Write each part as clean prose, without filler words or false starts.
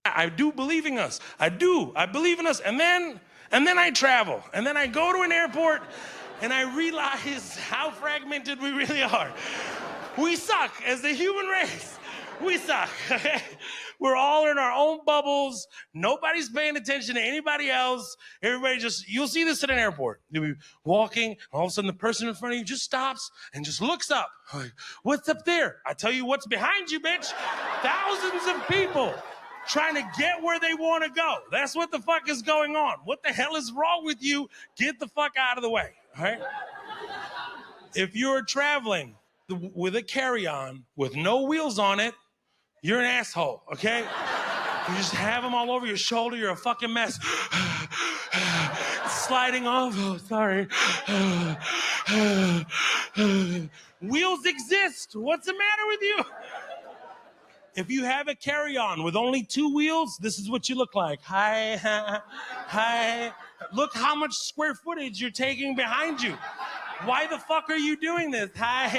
I do believe in us. I do. I believe in us. And then I travel. And then I go to an airport and I realize how fragmented we really are. We suck as the human race. We suck. We're all in our own bubbles. Nobody's paying attention to anybody else. Everybody just, you'll see this at an airport. You'll be walking, all of a sudden the person in front of you just stops and just looks up. Like, what's up there? I tell you what's behind you, bitch. Thousands of people trying to get where they want to go. That's what the fuck is going on. What the hell is wrong with you? Get the fuck out of the way, all right? If you're traveling with a carry-on with no wheels on it, you're an asshole, okay? You just have them all over your shoulder. You're a fucking mess. Sliding off. Oh, sorry. Wheels exist. What's the matter with you? If you have a carry-on with only 2 wheels, this is what you look like. Hi. Look how much square footage you're taking behind you. Why the fuck are you doing this? Hi.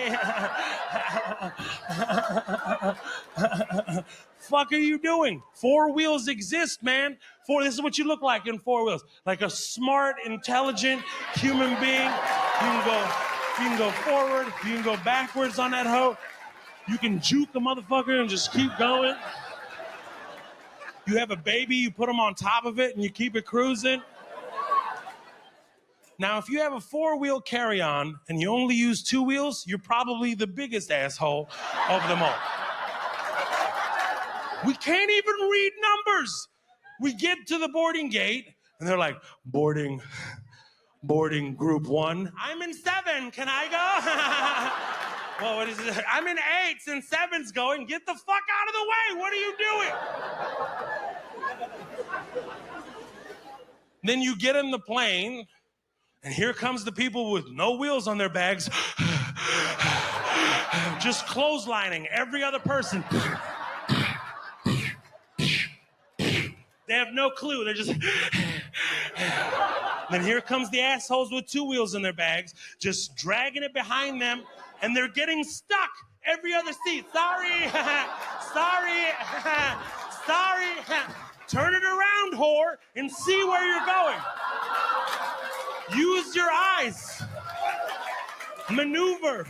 Fuck are you doing? 4 wheels exist, man. This is what you look like in 4 wheels. Like a smart, intelligent human being. You can go forward. You can go backwards on that hoe. You can juke a motherfucker and just keep going. You have a baby, you put them on top of it and you keep it cruising. Now, if you have a 4-wheel carry-on and you only use 2 wheels, you're probably the biggest asshole of them all. We can't even read numbers. We get to the boarding gate and they're like, boarding group 1. I'm in 7, can I go? Well, what is it? I'm in 8s and 7's going. Get the fuck out of the way. What are you doing? Then you get in the plane, and here comes the people with no wheels on their bags, just clotheslining every other person. They have no clue. They're just... Then here comes the assholes with 2 wheels in their bags, just dragging it behind them, and they're getting stuck every other seat. Sorry. Sorry. Sorry. Turn it around, whore, and see where you're going. Use your eyes. Maneuver.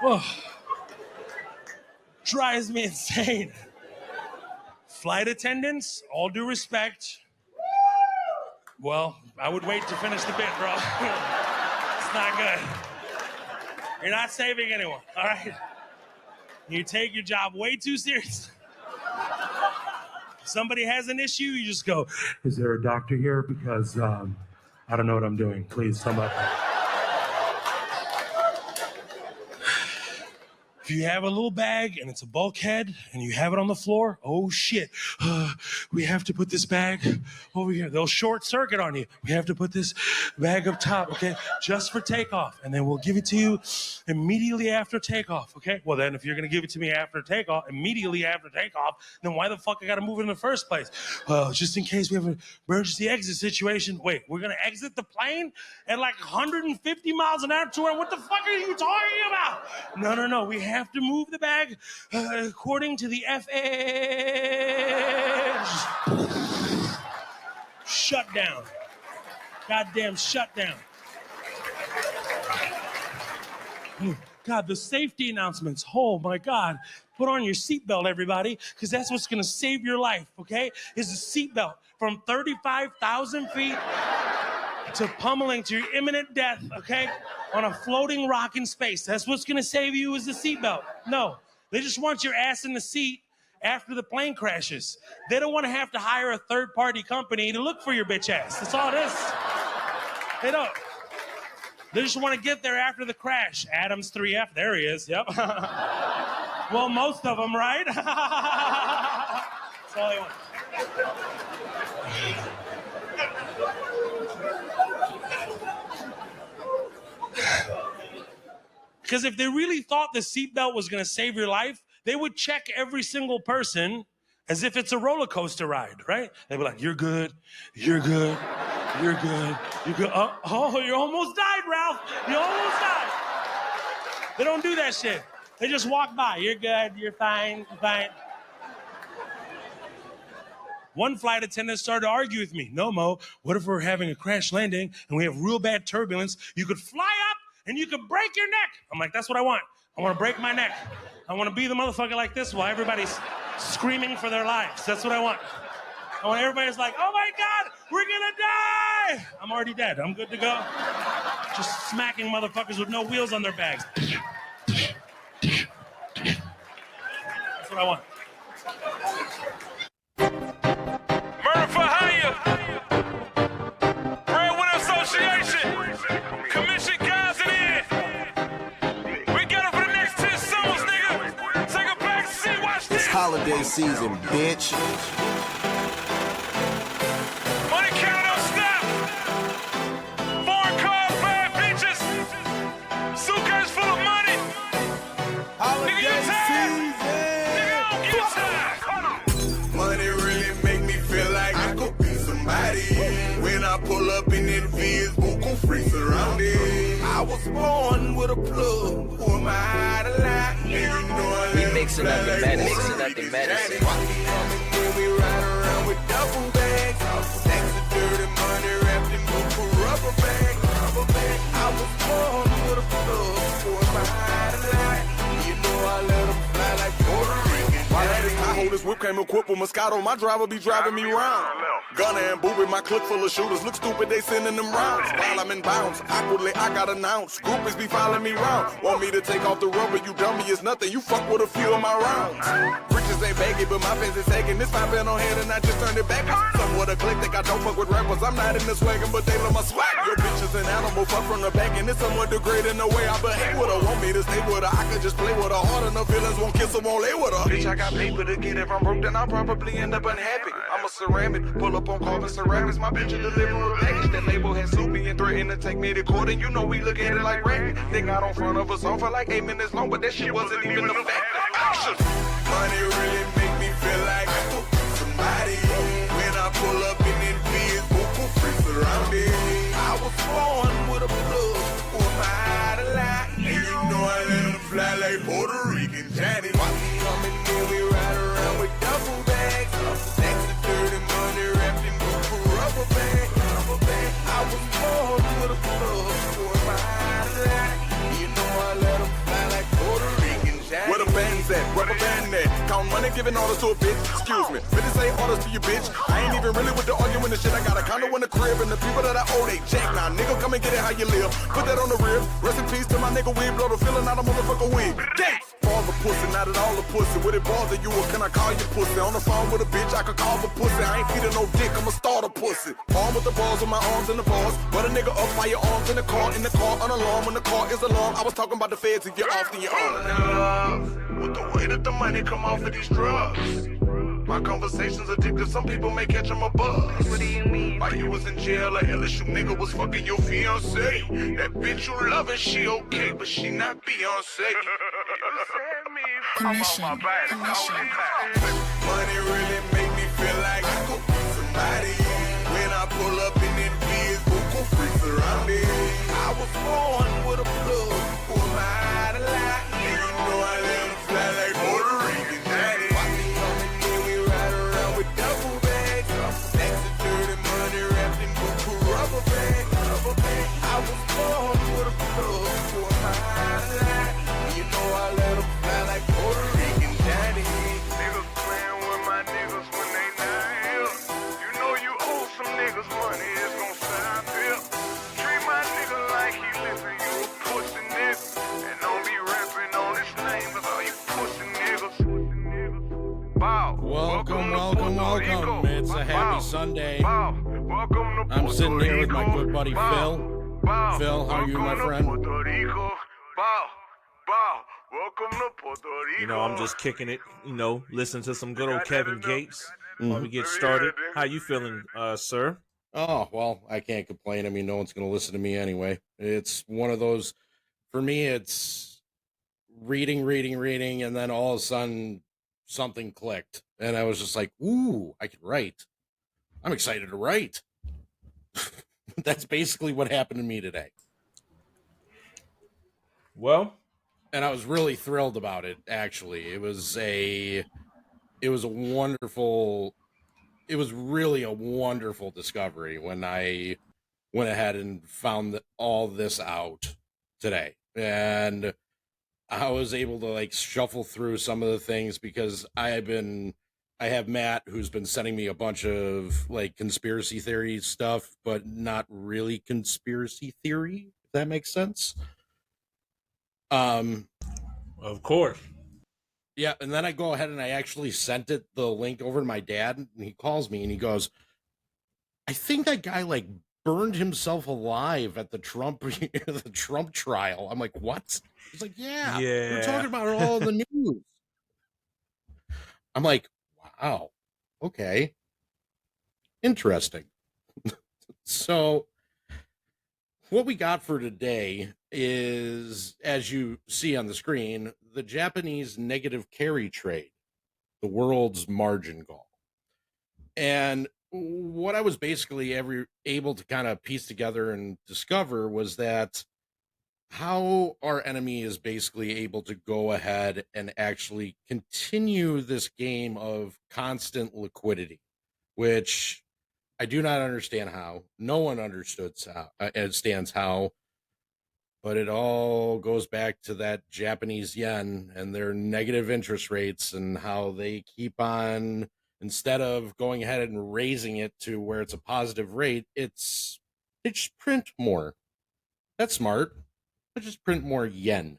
Oh. Drives me insane. Flight attendants, all due respect. Well, I would wait to finish the bit, bro. It's not good. You're not saving anyone, all right? You take your job way too seriously. If somebody has an issue, you just go, is there a doctor here? Because I don't know what I'm doing. Please, somebody. If you have a little bag and it's a bulkhead and you have it on the floor, oh shit, we have to put this bag over here. They'll short circuit on you. We have to put this bag up top, okay, just for takeoff. And then we'll give it to you immediately after takeoff, okay? Well, then if you're going to give it to me after takeoff, immediately after takeoff, then why the fuck I got to move it in the first place? Well, just in case we have an emergency exit situation. Wait, we're going to exit the plane at like 150 miles an hour to where, what the fuck are you talking about? No, we have to move the bag according to the FAA. Shut down. Goddamn shut down. God, the safety announcements. Oh my God. Put on your seatbelt, everybody, because that's what's going to save your life, okay? Is a seatbelt from 35,000 feet to pummeling to your imminent death, okay? On a floating rock in space. That's what's going to save you is the seatbelt. No, they just want your ass in the seat after the plane crashes. They don't want to have to hire a third-party company to look for your bitch ass. That's all it is. They don't. They just want to get there after the crash. Adams 3F, there he is, yep. Well, most of them, right? That's all they want. Because if they really thought the seatbelt was going to save your life, they would check every single person as if it's a roller coaster ride, right? They'd be like, you're good, you're good, you're good, you're good. Oh, you almost died, Ralph. You almost died. They don't do that shit. They just walk by. You're good. You're fine. You're fine. One flight attendant started to argue with me. No, Mo, what if we're having a crash landing and we have real bad turbulence? You could fly up and you could break your neck. I'm like, that's what I want. I want to break my neck. I want to be the motherfucker like this while everybody's screaming for their lives. That's what I want. I want everybody's like, oh my God, we're gonna die. I'm already dead. I'm good to go. Just smacking motherfuckers with no wheels on their bags. That's what I want. Murder for hire. Breadwinner Association. Commission guys in here. We got it for the next 10 songs, nigga. Take a back seat, watch this. It's holiday season, bitch. Money counter don't stop. Foreign cars, bad bitches. Suitcase full of money. Nigga, you tired? Nigga, I don't get tired. Money really make me feel like I could be somebody. When I pull up in that Viz, buku free surrounded. I was born with a plug. Who am I to lie? And you know I We mixing up the medicine. Walking on and then we ride around with double bags. Stacks of dirty money wrapped in buku rubber bag. I was born with a plug. Who am I to lie? You know I let them fly like Puerto Rican. I hold this whip, came equipped with Moscato. My driver be driving me round. Gunner and booby, my clip full of shooters. Look stupid, they sending them rounds. While I'm in bounds, awkwardly I got announced. Groupies be following me round. Want me to take off the rubber, you dummy, it's nothing. You fuck with a few of my rounds. Riches ain't baggy, but my face is taking. This 5 been on head and I just turned it back. Somewhat eclectic, I don't fuck with rappers. I'm not in this wagon, but they love my swag. Your bitch is an animal, fuck from the back. And it's somewhat degrading the way I behave with her. Want me to stay with her, I could just play with her. Hard enough feelings, won't kiss her, won't lay with her. Bitch, I got paper to get. If I'm broke, then I'll probably end up unhappy. I'm a ceramic, pull up on carbon ceramics. My bitch will deliver a package. That label has sued me and threatened to take me to court. And you know we look at it like racket. They got on front of us on for like 8 minutes long, but that shit wasn't even the fact. Action. Money really make me feel like I could be somebody. When I pull up in that Viz, buku free surrounded. I was born with a plug. Who am I to lie? And you know I let them fly like Puerto Rican Johnny. Walking on and then we ride around with double bags. Stacks of dirty money wrapped in buku rubber bag. I was born with a plug. Who am I to lie? You know I let them fly like Puerto Rican Johnny. Where the band's at? Rubber band at? Count money, giving orders to a bitch. Excuse me, bitches say orders to your bitch. I ain't even really with the arguing and shit. I got a condo in the crib and the people that I owe they jack. Now nigga, come and get it how you live. Put that on the rib. Rest in peace to my nigga wig. Blow the feeling out of motherfucker wig. Gates. All the pussy, not at all the pussy. Would it bother you or can I call you pussy? On the phone with a bitch, I could call the pussy. I ain't feeding no dick, I'ma start a pussy. Arm with the balls with my arms in the bars. But a nigga up by your arms in the car, unalarmed when the car is alarmed. I was talking about the feds and you're off, then you're on. With the way that the money come off of these drugs. My conversation's addictive, some people may catch them a buzz. What do you mean? While you was in jail, a LSU nigga was fucking your fiancé. That bitch you loving, she okay, but she not Beyonce. Commission. Money really make me feel like I could be somebody. When I pull up in that Viz, buku free surrounded. I was born with a plug. Who am I to lie? And you know I let them fly like Puerto Rican Johnny. Walking on and then we ride around with double bags. Stacks of dirty money wrapped in buku rubber bag. I was born with a plug. Who am I to lie? You know I let them fly like Puerto Rican Johnny. Niggas playing with my niggas when they not here. You know you owe some niggas money, it's gon' sound here. Treat my nigga like he listen, you a pussy nigga. And don't be rapping on his name, cause all you pussy niggas. Bow. Welcome. It's a happy Sunday. Bow. Welcome to I'm sitting here with my good buddy Bow. Phil. Bow. Phil, how are you, my Welcome to friend? Puerto Rico. Bow. Bow. Welcome to Puerto Rico. You know, I'm just kicking it, listen to some good old Kevin Gates while we get started. How you feeling, sir? Oh, well, I can't complain. I mean, no one's going to listen to me anyway. It's one of those, for me, it's reading, and then all of a sudden something clicked. And I was just like, ooh, I can write. I'm excited to write. That's basically what happened to me today. Well, and I was really thrilled about it. Actually, it was a wonderful. It was really a wonderful discovery when I went ahead and found all this out today, and I was able to like shuffle through some of the things because I have Matt who's been sending me a bunch of like conspiracy theory stuff, but not really conspiracy theory, if that makes sense. Um Of course. yeah, and then I go ahead and I actually sent the link over to my dad, and he calls me and he goes, I think that guy like burned himself alive at the Trump the Trump trial. I'm like, what? He's like, yeah, Yeah. we're talking about it all in the news. I'm like, wow, okay, interesting. So, what we got for today is, as you see on the screen, the Japanese negative carry trade, the world's margin call. And what I was basically able to kind of piece together and discover was that how our enemy is basically able to go ahead and actually continue this game of constant liquidity, which I do not understand how. No one understands how, but it all goes back to that Japanese yen and their negative interest rates and how they keep on, instead of going ahead and raising it to where it's a positive rate, they just print more. That's smart. Let's just print more yen.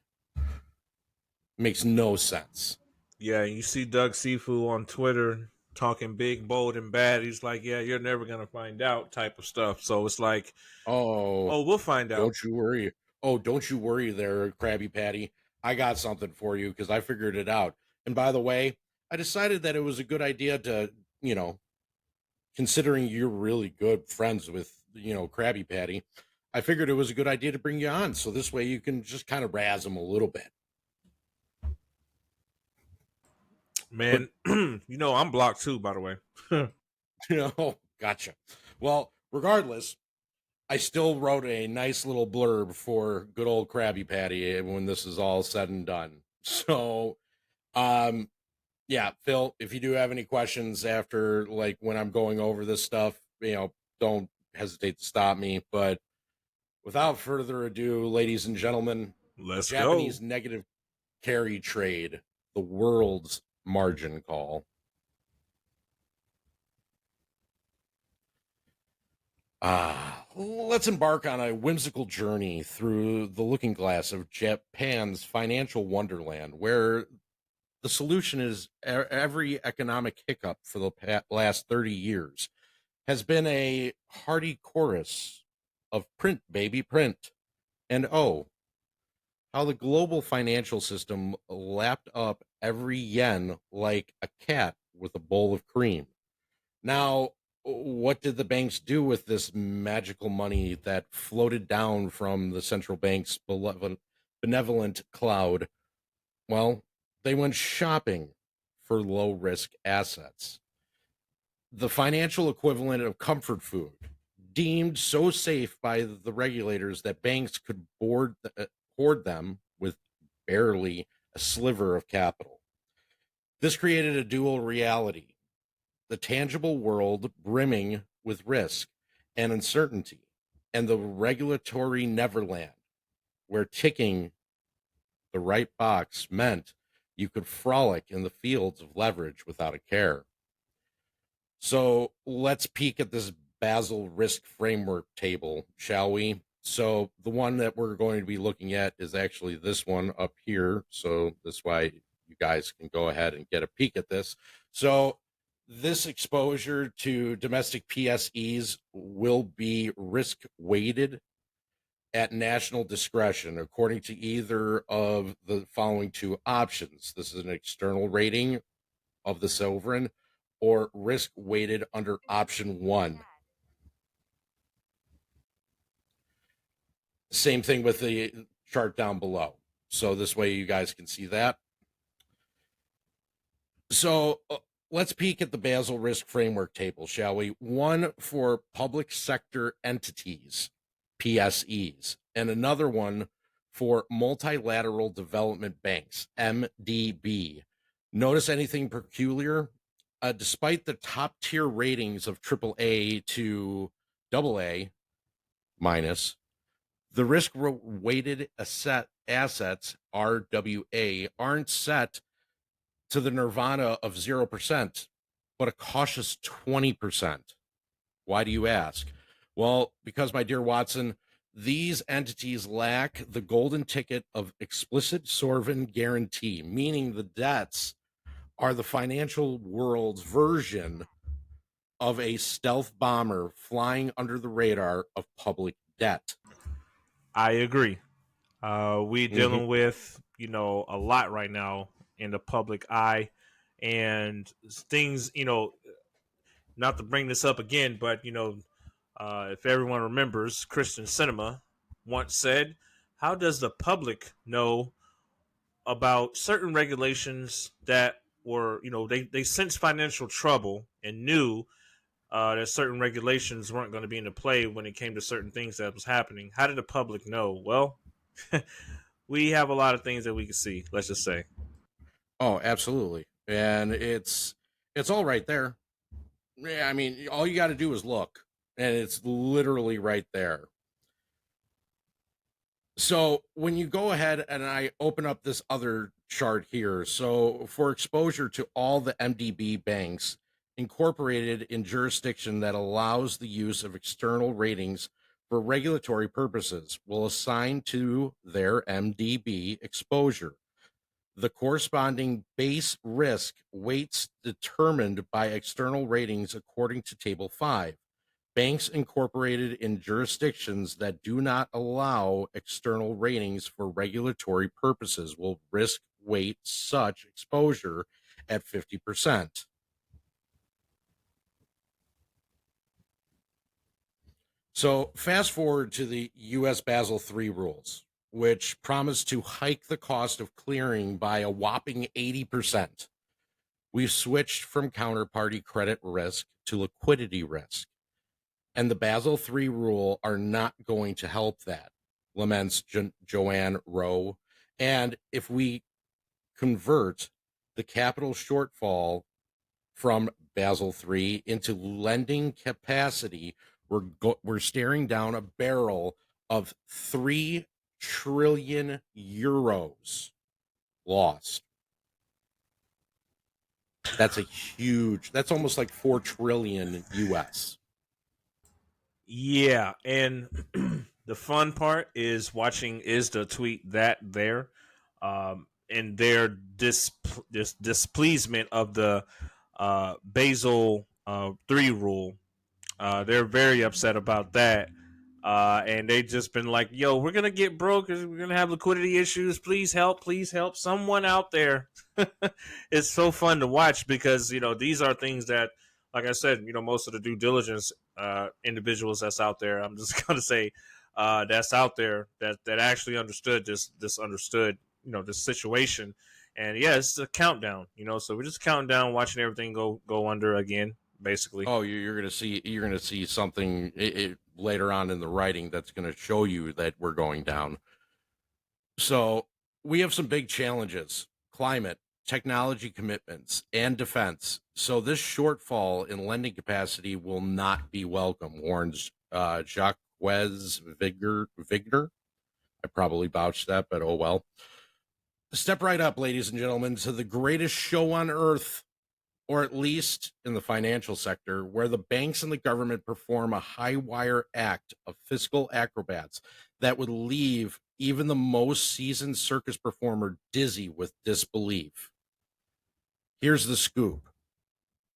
Makes no sense. Yeah, you see Doug Sifu on Twitter talking big, bold, and bad. He's like, yeah, you're never going to find out type of stuff. So it's like, Oh, we'll find out. don't you worry. Oh, don't you worry there, Krabby Patty. I got something for you because I figured it out. And by the way, I decided that it was a good idea to, considering you're really good friends with, Krabby Patty, I figured it was a good idea to bring you on. So this way you can just kind of razz him a little bit. Man, I'm blocked too, by the way. Gotcha. Well, regardless, I still wrote a nice little blurb for good old Krabby Patty when this is all said and done. So, yeah, Phil, if you do have any questions after, like, when I'm going over this stuff, don't hesitate to stop me. But without further ado, ladies and gentlemen, Let's Japanese go. negative carry trade, the world's margin call. Let's embark on a whimsical journey through the looking glass of Japan's financial wonderland, where the solution is every economic hiccup for the last 30 years has been a hearty chorus of print, baby, print. And oh, how the global financial system lapped up every yen like a cat with a bowl of cream. Now, what did the banks do with this magical money that floated down from the central bank's benevolent cloud? Well, they went shopping for low risk assets. The financial equivalent of comfort food, deemed so safe by the regulators that banks could hoard them with barely a sliver of capital. This created a dual reality: the tangible world brimming with risk and uncertainty, and the regulatory neverland, where ticking the right box meant you could frolic in the fields of leverage without a care. So let's peek at this Basel risk framework table, shall we? So the one that we're going to be looking at is actually this one up here. So this way you guys can go ahead and get a peek at this. So this exposure to domestic PSEs will be risk weighted at national discretion according to either of the following two options. This is an external rating of the sovereign, or risk weighted under option one. Same thing with the chart down below. So this way you guys can see that. So let's peek at the Basel risk framework table, shall we? One for public sector entities, PSEs, and another one for multilateral development banks, MDB. Notice anything peculiar? Despite the top tier ratings of AAA to AA minus, the risk weighted assets, RWA, aren't set to the nirvana of 0%, but a cautious 20%. Why do you ask? Well, because, my dear Watson, these entities lack the golden ticket of explicit sovereign guarantee, meaning the debts are the financial world's version of a stealth bomber flying under the radar of public debt. I agree. We dealing with, a lot right now in the public eye, and things, not to bring this up again, but if everyone remembers, Christian Cinema once said, "How does the public know about certain regulations that were, they sensed financial trouble and knew that certain regulations weren't going to be into play when it came to certain things that was happening? How did the public know?" Well, we have a lot of things that we can see. Let's just say. Oh, absolutely. And it's all right there. Yeah, I mean, all you got to do is look, and it's literally right there. So when you go ahead and I open up this other chart here, so for exposure to all the MDB banks incorporated in jurisdiction that allows the use of external ratings for regulatory purposes will assign to their MDB exposure the corresponding base risk weights determined by external ratings according to Table 5. Banks incorporated in jurisdictions that do not allow external ratings for regulatory purposes will risk weight such exposure at 50%. So fast forward to the U.S. Basel III rules, which promise to hike the cost of clearing by a whopping 80%. We've switched from counterparty credit risk to liquidity risk. And the Basel III rule are not going to help that, laments Joanne Rowe. And if we convert the capital shortfall from Basel III into lending capacity, we're staring down a barrel of 3 trillion euros lost. That's that's almost like 4 trillion US. Yeah, and the fun part is watching ISDA tweet that there, and their displeasement of the Basel III rule. They're very upset about that. And they just been like, "Yo, we're gonna get broke. We're gonna have liquidity issues. Please help! Please help! Someone out there." It's so fun to watch because these are things that, like I said, most of the due diligence individuals that's out there. I'm just gonna say that's out there that actually understood this situation. And yeah, it's a countdown. So we're just counting down, watching everything go under again. Basically. Oh, you're gonna see something later on in the writing that's gonna show you that we're going down. So we have some big challenges: climate, technology commitments, and defense. So this shortfall in lending capacity will not be welcome, warns Jacques Vigner. I probably botched that, but oh well. Step right up, ladies and gentlemen, to the greatest show on earth, or at least in the financial sector, where the banks and the government perform a high-wire act of fiscal acrobats that would leave even the most seasoned circus performer dizzy with disbelief. Here's the scoop.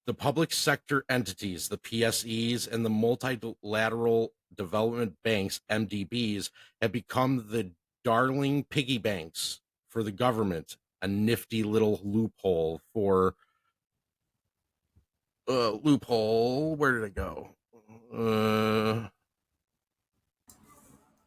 The public sector entities, the PSEs, and the multilateral development banks, MDBs, have become the darling piggy banks for the government, a nifty little loophole for where did it go?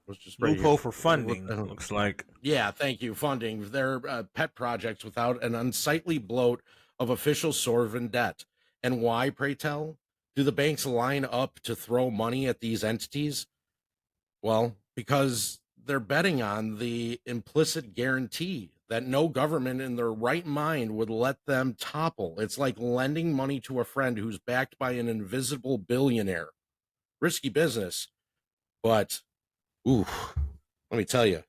Was just loophole for funding. Looks like. Yeah, thank you. Funding their pet projects without an unsightly bloat of official sovereign debt. And why, pray tell? Do the banks line up to throw money at these entities? Well, because they're betting on the implicit guarantee that no government in their right mind would let them topple. It's like lending money to a friend who's backed by an invisible billionaire. Risky business, but ooh, let me tell you,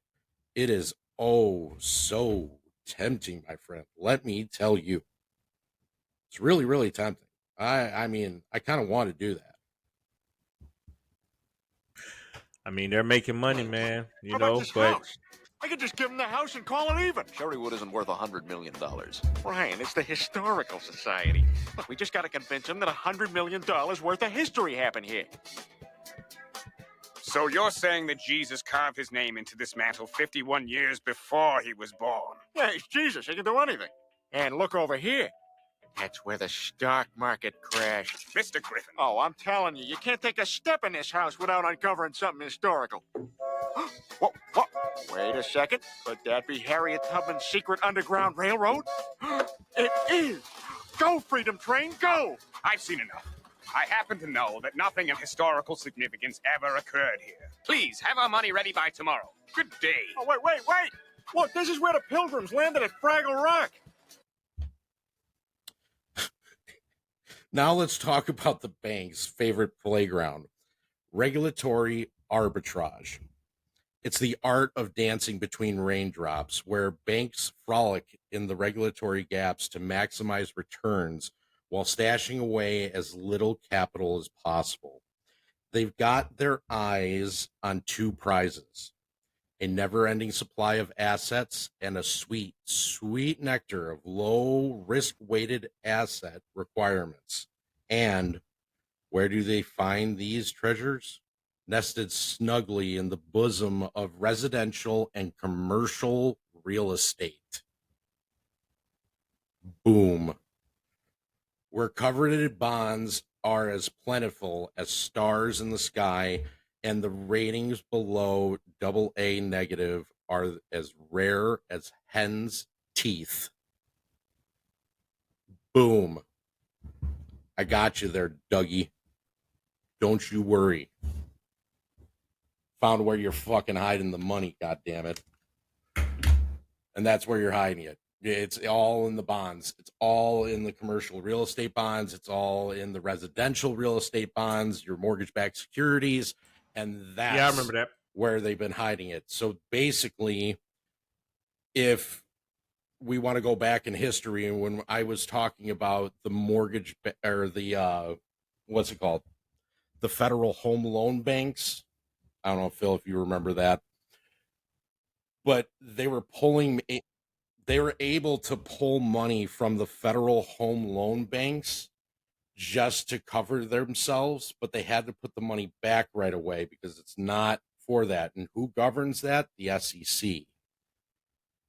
it is oh so tempting, my friend. Let me tell you, it's really, really tempting. I mean, I kind of want to do that. I mean, they're making money, man. You How about know, this but house? I could just give him the house and call it even. Sherrywood isn't worth $100 million. Brian, it's the Historical Society. Look, we just got to convince him that $100 million worth of history happened here. So you're saying that Jesus carved his name into this mantle 51 years before he was born? Yeah, he's Jesus. He can do anything. And look over here. That's where the stock market crashed. Mr. Griffin. Oh, I'm telling you, you can't take a step in this house without uncovering something historical. Whoa, whoa. Wait a second. Could that be Harriet Tubman's secret underground railroad? It is. Go, Freedom Train, go. I've seen enough. I happen to know that nothing of historical significance ever occurred here. Please, have our money ready by tomorrow. Good day. Oh, wait. Look, this is where the Pilgrims landed at Fraggle Rock. Now let's talk about the bank's favorite playground, regulatory arbitrage. It's the art of dancing between raindrops, where banks frolic in the regulatory gaps to maximize returns while stashing away as little capital as possible. They've got their eyes on two prizes: a never-ending supply of assets and a sweet, sweet nectar of low risk-weighted asset requirements. And where do they find these treasures? Nested snugly in the bosom of residential and commercial real estate. Boom. Where coveted bonds are as plentiful as stars in the sky, and the ratings below AA negative are as rare as hen's teeth. Boom. I got you there, Dougie. Don't you worry. Found where you're fucking hiding the money, goddammit. And that's where you're hiding it. It's all in the bonds. It's all in the commercial real estate bonds. It's all in the residential real estate bonds, your mortgage-backed securities. And that's yeah, I remember that. Where they've been hiding it. So basically, if we want to go back in history, and when I was talking about the mortgage or the what's it called, the federal home loan banks, I don't know, Phil, if you remember that, but they were able to pull money from the federal home loan banks just to cover themselves, but they had to put the money back right away because it's not for that. And who governs that? The SEC.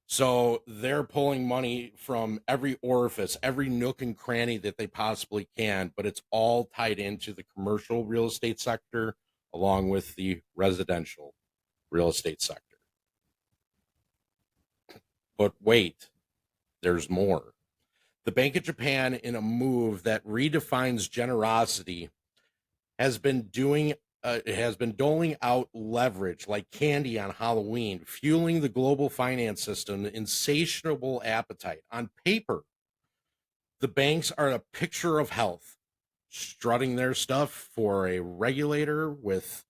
So they're pulling money from every orifice, every nook and cranny that they possibly can, but it's all tied into the commercial real estate sector along with the residential real estate sector. But wait, there's more. The Bank of Japan, in a move that redefines generosity, has been doling out leverage like candy on Halloween, fueling the global finance system insatiable appetite. On paper, the banks are a picture of health, strutting their stuff for a regulator with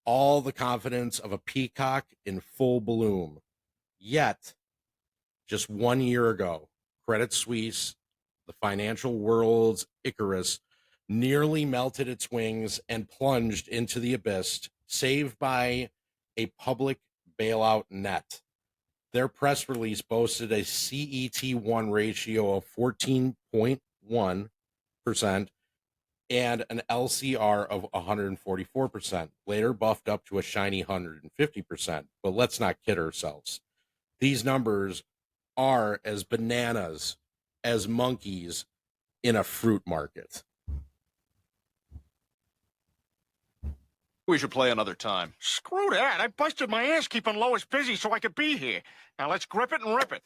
all the confidence of a peacock in full bloom. Yet, just 1 year ago, Credit Suisse, the financial world's Icarus, nearly melted its wings and plunged into the abyss, saved by a public bailout net. Their press release boasted a CET1 ratio of 14.1% and an LCR of 144%, later buffed up to a shiny 150%. But let's not kid ourselves. These numbers are as bananas as monkeys in a fruit market. We should play another time. Screw that. I busted my ass keeping Lois busy so I could be here. Now let's grip it and rip it.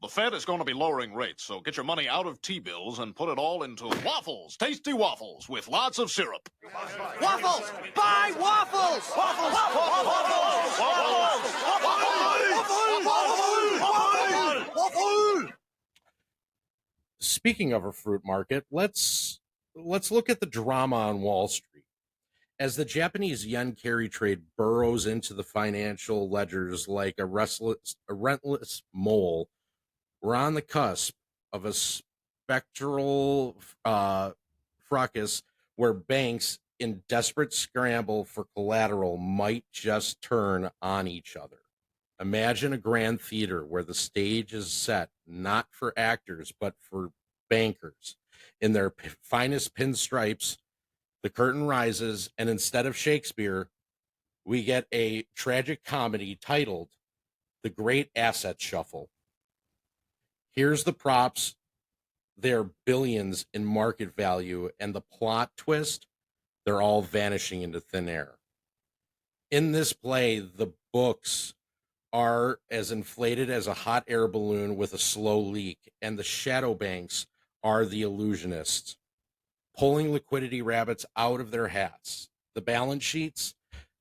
The Fed is going to be lowering rates, so get your money out of T-bills and put it all into waffles. Tasty waffles with lots of syrup. Waffles! Buy waffles! Waffles! Waffles! Waffles! speaking of a fruit market, let's look at the drama on Wall Street. As the Japanese yen carry trade burrows into the financial ledgers like a relentless mole, we're on the cusp of a spectral fracas where banks in desperate scramble for collateral might just turn on each other. Imagine a grand theater where the stage is set not for actors, but for bankers. In their finest pinstripes, the curtain rises, and instead of Shakespeare, we get a tragic comedy titled The Great Asset Shuffle. Here's the props. They're billions in market value, and the plot twist, they're all vanishing into thin air. In this play, the books are as inflated as a hot air balloon with a slow leak, and the shadow banks are the illusionists, pulling liquidity rabbits out of their hats. The balance sheets,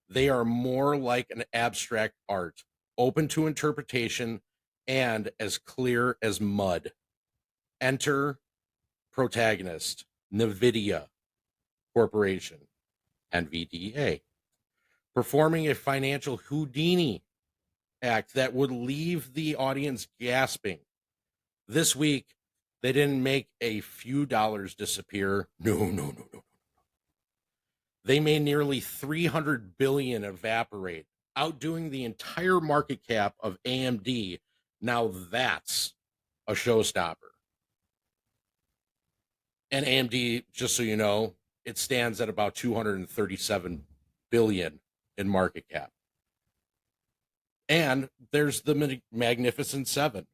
they are more like an abstract art, open to interpretation and as clear as mud. Enter protagonist, NVIDIA Corporation, NVDA, performing a financial Houdini act that would leave the audience gasping. This week, they didn't make a few dollars disappear. No. They made nearly 300 billion evaporate, outdoing the entire market cap of AMD. Now that's a showstopper. And AMD, just so you know, it stands at about 237 billion in market cap. And there's the Magnificent Seven,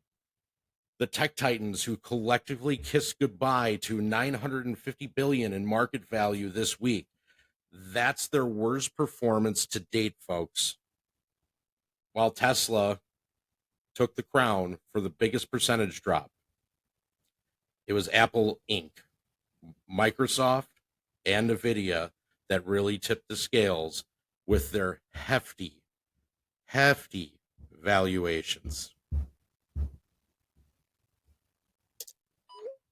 the tech titans who collectively kissed goodbye to 950 billion in market value this week. That's their worst performance to date, folks. While Tesla took the crown for the biggest percentage drop, it was Apple Inc., Microsoft, and NVIDIA that really tipped the scales with their hefty valuations.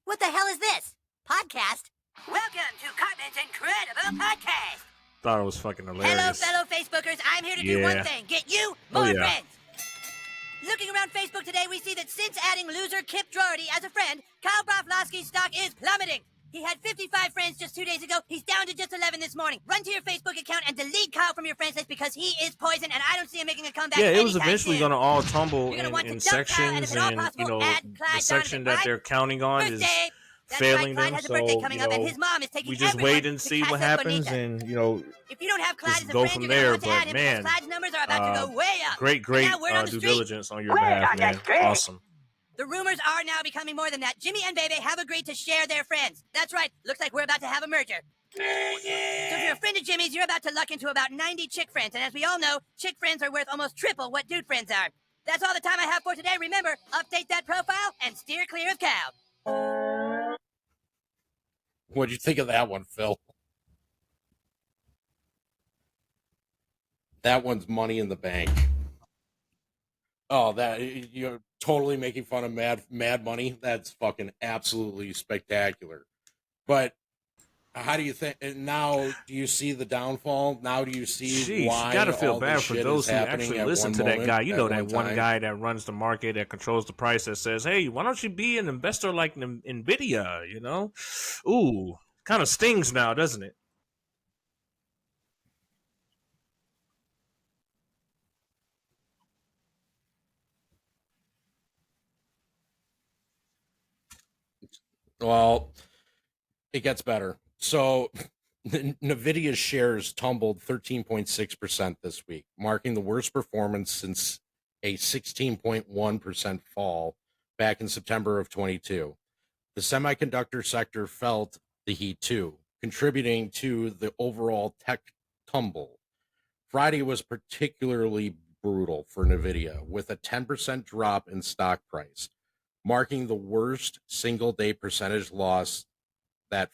What the hell is this? Podcast? Welcome to Cartman's incredible podcast. Thought it was fucking hilarious. Hello, fellow Facebookers. I'm here to do one thing. Get you more friends. Looking around Facebook today, we see that since adding loser Kip Doherty as a friend, Kyle Broflovski's stock is plummeting. He had 55 friends just 2 days ago. He's down to just 11 this morning. Run to your Facebook account and delete Kyle from your friends list because he is poison, and I don't see him making a comeback. Yeah, it was eventually going to all tumble in and sections, you know, the section that they're counting on is failing them. So, we just wait and see what happens, and, you know, if you don't have Clyde just as a go friend, from you're there. want to add But, him man, because Clyde's numbers are about to go way up. great due diligence on your behalf, man. Awesome. The rumors are now becoming more than that. Jimmy and Bebe have agreed to share their friends. That's right. Looks like we're about to have a merger. So if you're a friend of Jimmy's, you're about to luck into about 90 chick friends. And as we all know, chick friends are worth almost triple what dude friends are. That's all the time I have for today. Remember, update that profile and steer clear of cow. What'd you think of that one, Phil? That one's money in the bank. Oh, that you're totally making fun of Mad Money. That's fucking absolutely spectacular. But how do you think now? Do you see the downfall? Now do you see why? You gotta feel all bad this for shit those is who happening actually at listen one to that moment, guy. You know, that one time? guy that runs the market, that controls the price, that says, "Hey, why don't you be an investor like NVIDIA?" You know, ooh, kind of stings now, doesn't it? Well, it gets better. So NVIDIA's shares tumbled 13.6% this week, marking the worst performance since a 16.1% fall back in September of 22. The semiconductor sector felt the heat too, contributing to the overall tech tumble. Friday was particularly brutal for NVIDIA, with a 10% drop in stock price, marking the worst single-day percentage loss the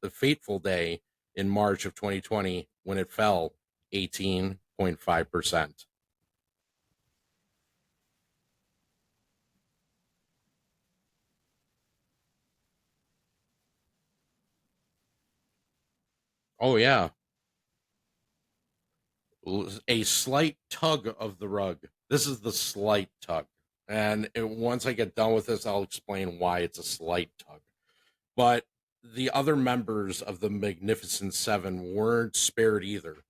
fateful day in March of 2020 when it fell 18.5%. Oh yeah, a slight tug of the rug. This is the slight tug, and once I get done with this, I'll explain why it's a slight tug. But the other members of the Magnificent Seven weren't spared either.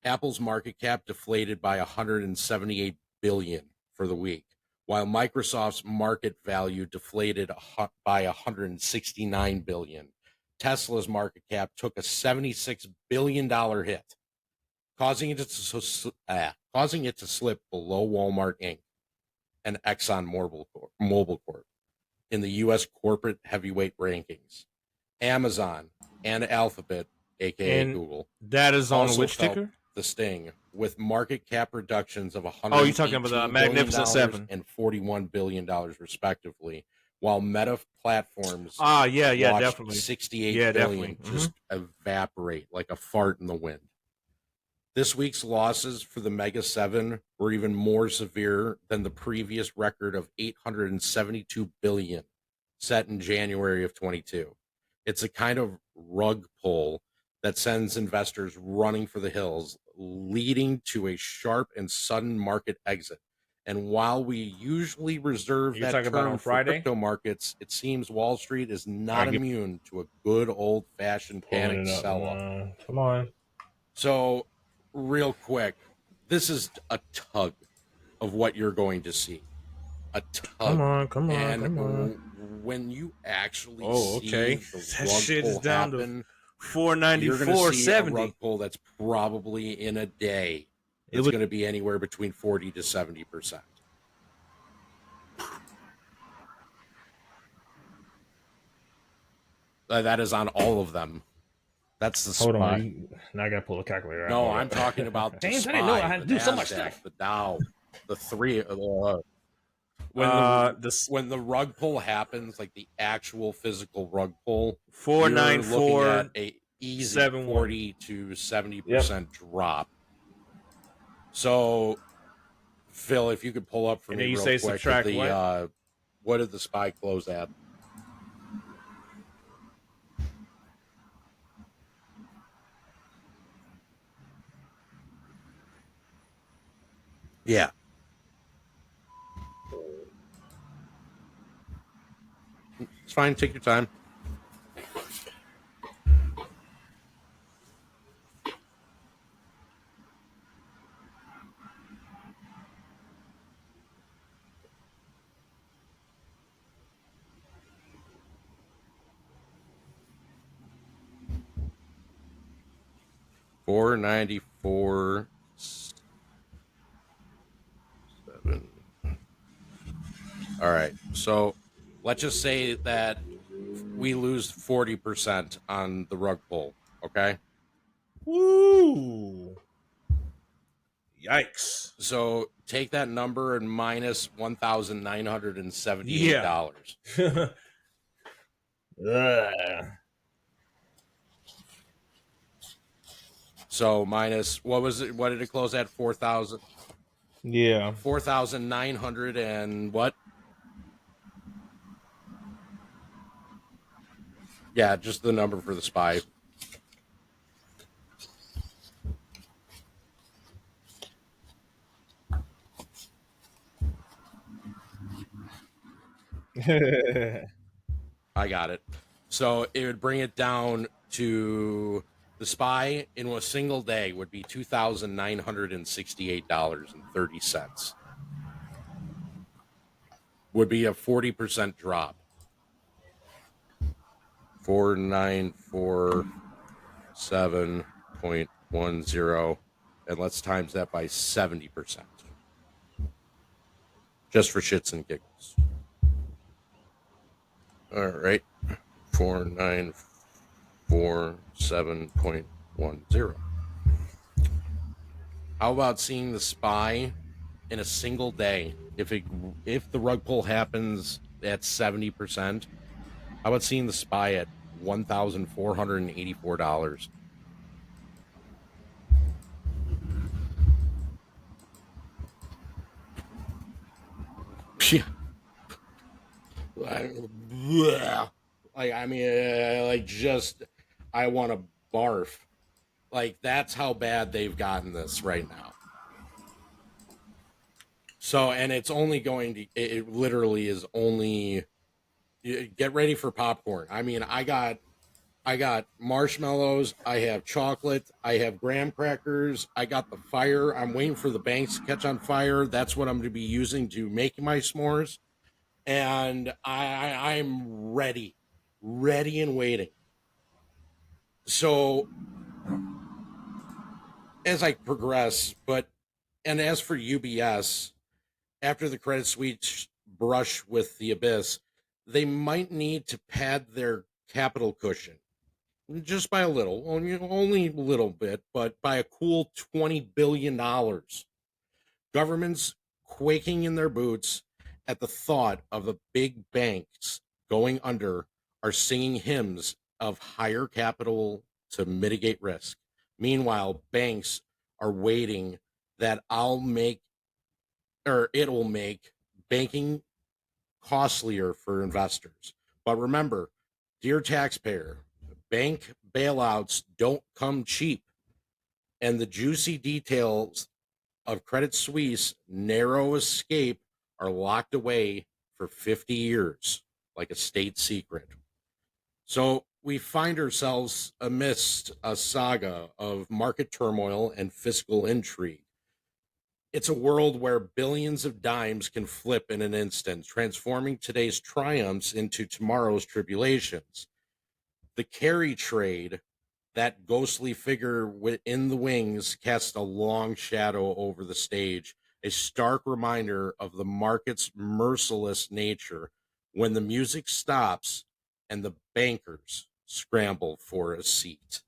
Apple's market cap deflated by 178 billion for the week, while Microsoft's market value deflated by 169 billion. Tesla's market cap took a $76 billion hit, causing it to slip below Walmart Inc. and Exxon Mobil Corp. In the U.S. corporate heavyweight rankings. Amazon and Alphabet, aka And Google, that is on also which felt ticker? the sting with market cap reductions of Oh, you're talking about the Magnificent Seven and $41 billion respectively, while Meta Platforms yeah, watched definitely. 68 billion just evaporate like a fart in the wind. This week's losses for the Mega 7 were even more severe than the previous record of 872 billion set in January of 22. It's a kind of rug pull that sends investors running for the hills, leading to a sharp and sudden market exit. And while we usually reserve that term for crypto markets, it seems Wall Street is not immune to a good old-fashioned panic sell-off. Come on. So, real quick, this is a tug of what you're going to see. A tug. Come on. And when you actually see the that rug shit pull is down happen, to 494.70. you're going to see a rug pull that's probably in a day. It's going to be anywhere between 40 to 70%. That is on all of them. That's the SPY. Hold on. Now I got to pull a calculator out. No, I'm talking about the SPY, I didn't know I had to do so much NASDAQ, stuff. the Dow, the three. When the rug pull happens, like the actual physical rug pull, 494 at a easy 40 to 70% drop. So, Phil, if you could pull up for and me then you real say quick, subtract what did the SPY close at? Yeah. It's fine. Take your time. $494.7. All right. So let's just say that we lose 40% on the rug pull. Okay. Woo! Yikes! So take that number and minus $1,978. So minus what was it? What did it close at? 4,000. Yeah. 4,900 and what? Yeah, just the number for the SPY. I got it. So it would bring it down to the SPY in a single day would be $2,968.30. Would be a 40% drop. 4947.10, and let's times that by 70%. Just for shits and giggles. All right. 4947.10. How about seeing the SPY in a single day? If the rug pull happens at 70%, how about seeing the SPY at $1,484? Yeah. I want to barf. Like, that's how bad they've gotten this right now. So, and it's only going to, it literally is only, get ready for popcorn. I mean, I got marshmallows, I have chocolate, I have graham crackers, I got the fire. I'm waiting for the banks to catch on fire. That's what I'm going to be using to make my s'mores. And I'm ready and waiting. So as I progress, and as for UBS, after the Credit Suisse brush with the abyss, they might need to pad their capital cushion just by a little, only a little bit, but by a cool $20 billion. Governments quaking in their boots at the thought of the big banks going under are singing hymns of higher capital to mitigate risk. Meanwhile, banks are waiting that it'll make banking costlier for investors. But remember, dear taxpayer, bank bailouts don't come cheap. And the juicy details of Credit Suisse narrow escape are locked away for 50 years, like a state secret. So we find ourselves amidst a saga of market turmoil and fiscal intrigue. It's a world where billions of dimes can flip in an instant, transforming today's triumphs into tomorrow's tribulations. The carry trade, that ghostly figure within the wings, casts a long shadow over the stage, a stark reminder of the market's merciless nature when the music stops and the bankers scramble for a seat.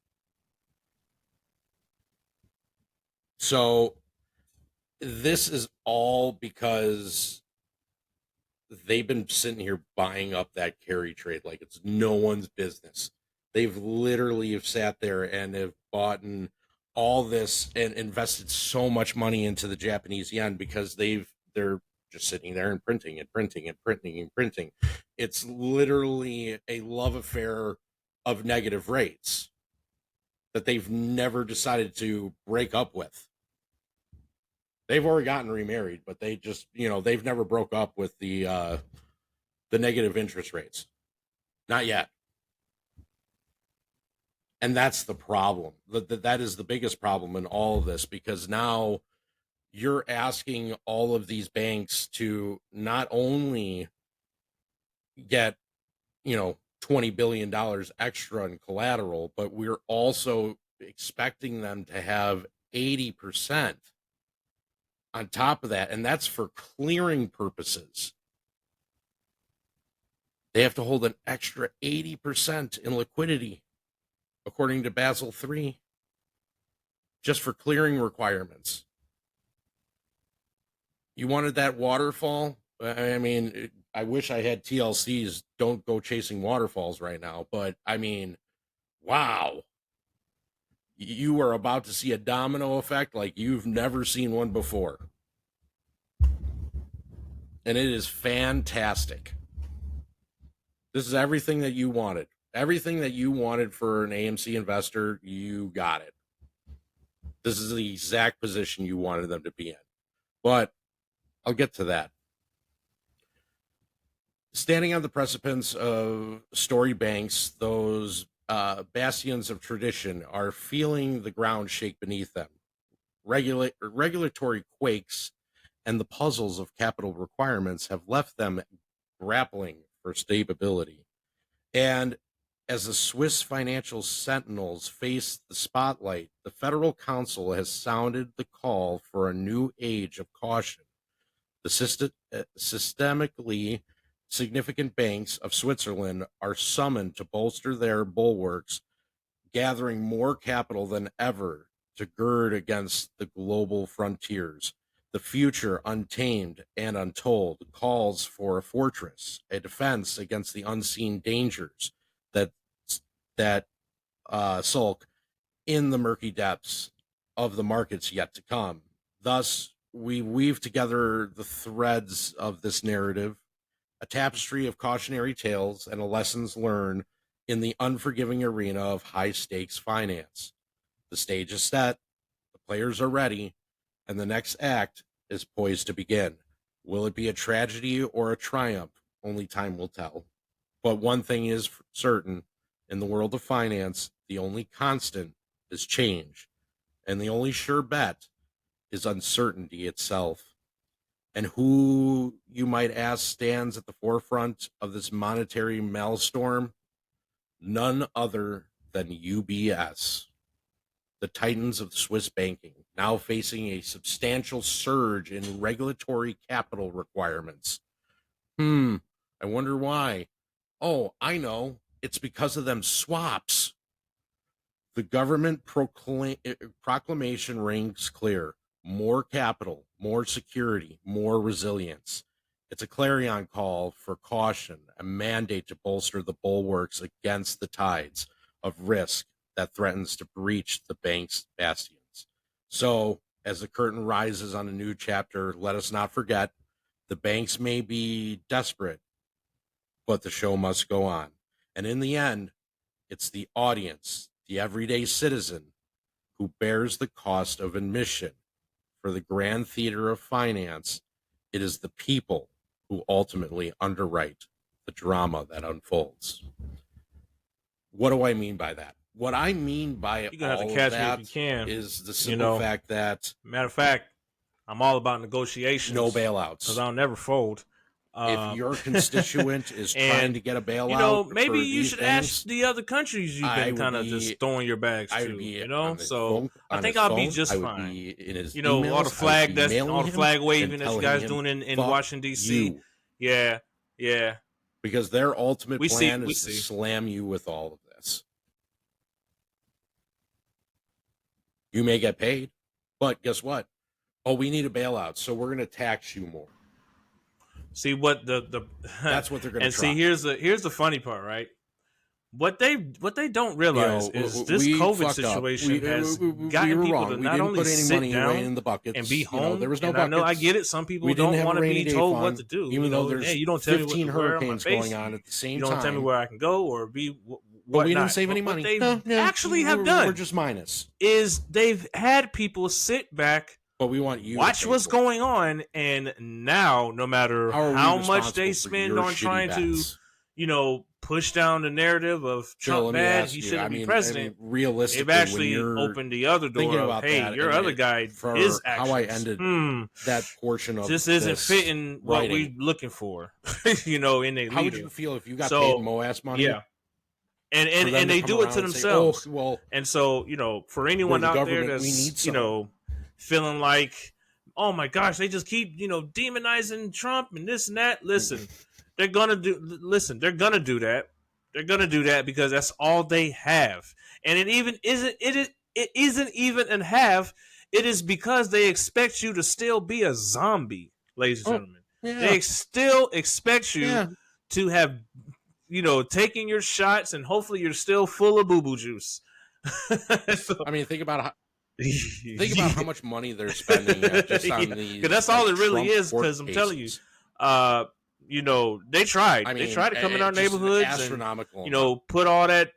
So this is all because they've been sitting here buying up that carry trade like it's no one's business. They've literally have sat there and have bought all this and invested so much money into the Japanese yen because they're just sitting there and printing and printing and printing and printing. It's literally a love affair of negative rates that they've never decided to break up with. They've already gotten remarried, but they just, they've never broke up with the negative interest rates. Not yet. And that's the problem. That is the biggest problem in all of this, because now you're asking all of these banks to not only get, $20 billion extra in collateral, but we're also expecting them to have 80% on top of that. And that's for clearing purposes. They have to hold an extra 80% in liquidity, according to Basel III, just for clearing requirements. You wanted that waterfall? I mean, I wish I had TLC's Don't Go Chasing Waterfalls right now, but I mean, wow. You are about to see a domino effect like you've never seen one before. And it is fantastic. This is everything that you wanted. Everything that you wanted for an AMC investor, you got it. This is the exact position you wanted them to be in. But I'll get to that. Standing on the precipice of story banks, those bastions of tradition are feeling the ground shake beneath them. Regulatory quakes and the puzzles of capital requirements have left them grappling for stability. And as the Swiss financial sentinels face the spotlight, the Federal Council has sounded the call for a new age of caution. The systemically significant banks of Switzerland are summoned to bolster their bulwarks, gathering more capital than ever to gird against the global frontiers. The future, untamed and untold, calls for a fortress, a defense against the unseen dangers that sulk in the murky depths of the markets yet to come. Thus, we weave together the threads of this narrative, a tapestry of cautionary tales and lessons learned in the unforgiving arena of high-stakes finance. The stage is set, the players are ready, and the next act is poised to begin. Will it be a tragedy or a triumph? Only time will tell. But one thing is certain, in the world of finance, the only constant is change, and the only sure bet is uncertainty itself. And who, you might ask, stands at the forefront of this monetary maelstrom? None other than UBS, the titans of Swiss banking, now facing a substantial surge in regulatory capital requirements. I wonder why. Oh, I know. It's because of them swaps. The government proclamation rings clear. More capital, more security, more resilience. It's a clarion call for caution, a mandate to bolster the bulwarks against the tides of risk that threatens to breach the bank's bastions. So, as the curtain rises on a new chapter, let us not forget, the banks may be desperate, but the show must go on. And in the end, it's the audience, the everyday citizen, who bears the cost of admission. For the grand theater of finance, it is the people who ultimately underwrite the drama that unfolds. What do I mean by that? What I mean by You're gonna have all to of catch that me if you can. is the simple fact that matter of fact, I'm all about negotiations. no bailouts. Because I'll never fold. If your constituent is and, trying to get a bailout, maybe for you these should things, ask the other countries you've been kind of just throwing your bags to. So I think I'll be just fine. All the flag waving that you guys doing in Washington D.C. Yeah. Because their ultimate plan is to slam you with all of this. You may get paid, but guess what? Oh, we need a bailout, so we're going to tax you more. See what that's what they're going to. And see, here's the funny part, right? What they don't realize is this COVID situation has gotten people to not only sit down in the buckets, and be home. There was no and buckets. I know I get it. Some people don't want to be told what to do. Even though there's you don't tell 15 me hurricanes going on at the same time. You don't tell me where I can go or be. But we didn't save any money. What they actually have done, we're just minus, is they've had people sit back. But we want you watch what's going on, and now no matter how much they spend on trying to, push down the narrative of Trump bad, he shouldn't be president. Realistically, they've actually opened the other door of, hey, your other guy is actually how I ended that portion of this isn't fitting what we're looking for, in a leader. How would you feel if you got paid MOAS money? Yeah. And they do it to themselves. Say, and so, for anyone out there that's, feeling like, oh my gosh, they just keep, demonizing Trump and this and that. Listen, they're gonna do that. They're gonna do that because that's all they have. And it isn't even in half. It is because they expect you to still be a zombie, ladies and gentlemen. Yeah. They still expect you to have, taken your shots, and hopefully you're still full of boo-boo juice. Think about how much money they're spending just on these. Because that's all it really is. Because I'm telling you, they tried. They tried to come in our neighborhoods astronomical and put all that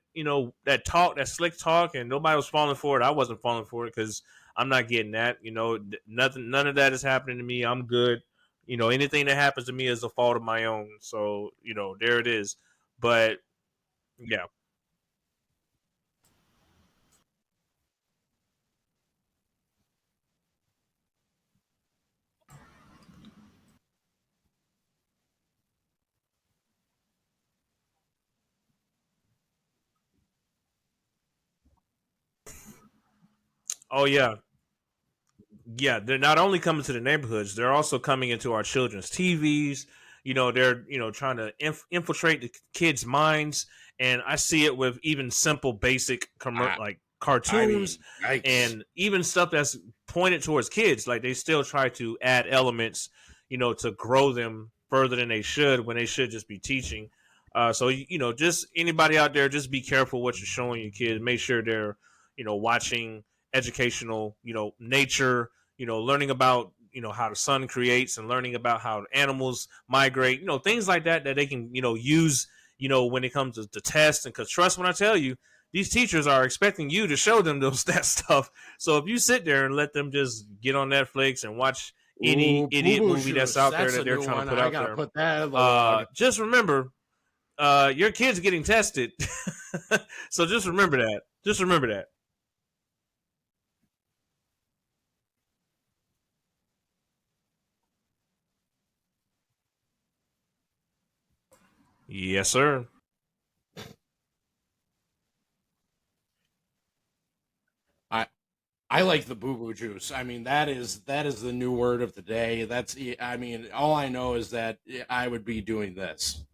that talk, that slick talk, and nobody was falling for it. I wasn't falling for it because I'm not getting that. None of that is happening to me. I'm good. Anything that happens to me is a fault of my own. So there it is. But yeah. Oh yeah. Yeah, they're not only coming to the neighborhoods, they're also coming into our children's TVs. They're trying to infiltrate the kids' minds, and I see it with even simple, basic like cartoons and even stuff that's pointed towards kids. Like they still try to add elements, to grow them further than they should when they should just be teaching. So just anybody out there, just be careful what you're showing your kids. Make sure they're watching educational, nature, learning about, how the sun creates and learning about how animals migrate, things like that they can, use, when it comes to tests. And because trust when I tell you, these teachers are expecting you to show them that stuff. So if you sit there and let them just get on Netflix and watch any idiot Boo-boo movie that's shoes. out there That's that a they're new trying one. to put I out gotta there, put that in the log. just remember, your kid's getting tested. So just remember that. Just remember that. Yes, sir. I like the boo boo juice. I mean, that is the new word of the day. I mean, all I know is that I would be doing this.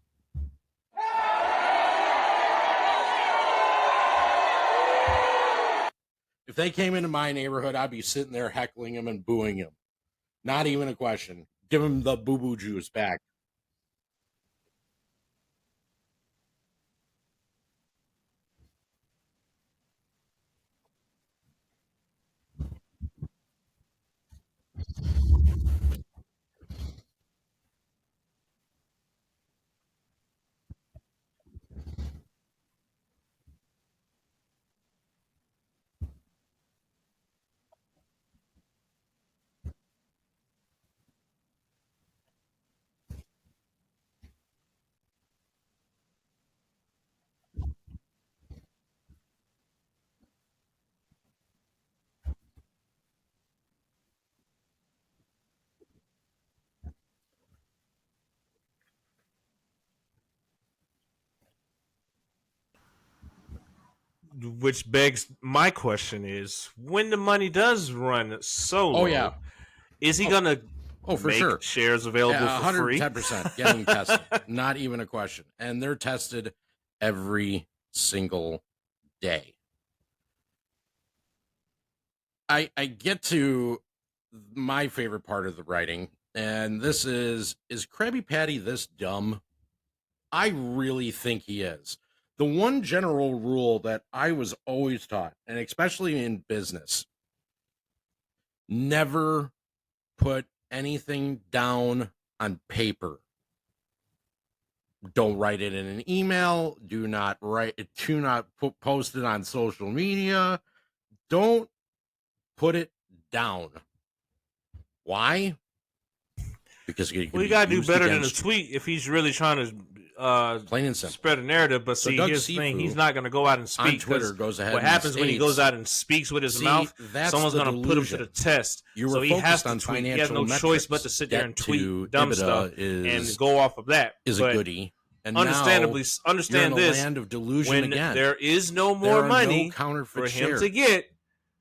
If they came into my neighborhood, I'd be sitting there heckling them and booing them. Not even a question. Give them the boo boo juice back. Which begs my question is, when the money does run so low, Oh yeah. is he gonna for make sure. shares available for free? 110% getting tested. Not even a question. And they're tested every single day. I get to my favorite part of the writing, and this is Krabby Patty this dumb? I really think he is. The one general rule that I was always taught, and especially in business, never put anything down on paper. Don't write it in an email. Do not post it on social media. Don't put it down. Why? Because you gotta do better than a tweet if he's really trying to plain and simple spread a narrative. But So see, Doug here's the thing: Sifu he's not gonna go out and speak. on Twitter goes ahead What and happens when he states- goes out and speaks with his See, mouth? that's Someone's the gonna put him to delusion. the test. You were So he has focused to on tweet. He has no financial choice but metrics. to sit there and Debt tweet to dumb EBITDA stuff is- and go off of that. is But a goodie. And understandably, now understand you're in a this: land of delusion when again. there is no There more are money no counterfeit for him shares. to get,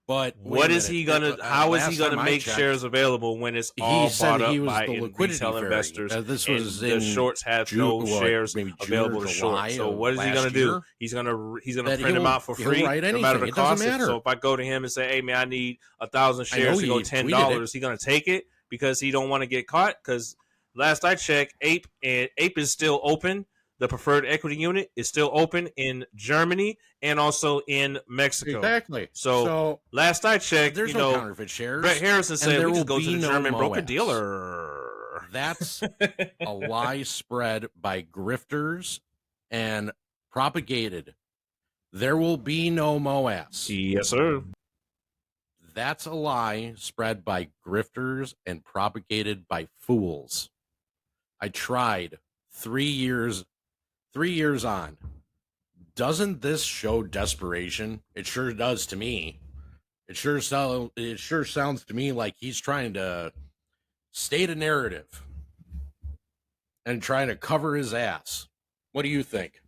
But what is he gonna? How is he gonna make shares available when it's all said bought up he was by the liquidity retail fairy. investors? This and was the in shorts have no shares maybe June available or to July short. So of what is he last gonna do? year? He's gonna That print them he'll- out for he'll free, write no matter the anything. It doesn't cost. matter. So if I go to him and say, "Hey man, I need 1,000 I know shares to go he $10," tweeted it. he gonna take it because he don't want to get caught? Because last I checked, Ape is still open. The preferred equity unit is still open in Germany and also in Mexico. Exactly. So last I checked, there's no counterfeit shares. Brett Harrison and said there we will just go be to the no German broker MOAS. dealer. That's a lie spread by grifters and propagated. There will be no MOAS. Yes, sir. That's a lie spread by grifters and propagated by fools. I tried 3 years on. Doesn't this show desperation? It sure does to me. It sure sounds to me like he's trying to state a narrative and trying to cover his ass. What do you think?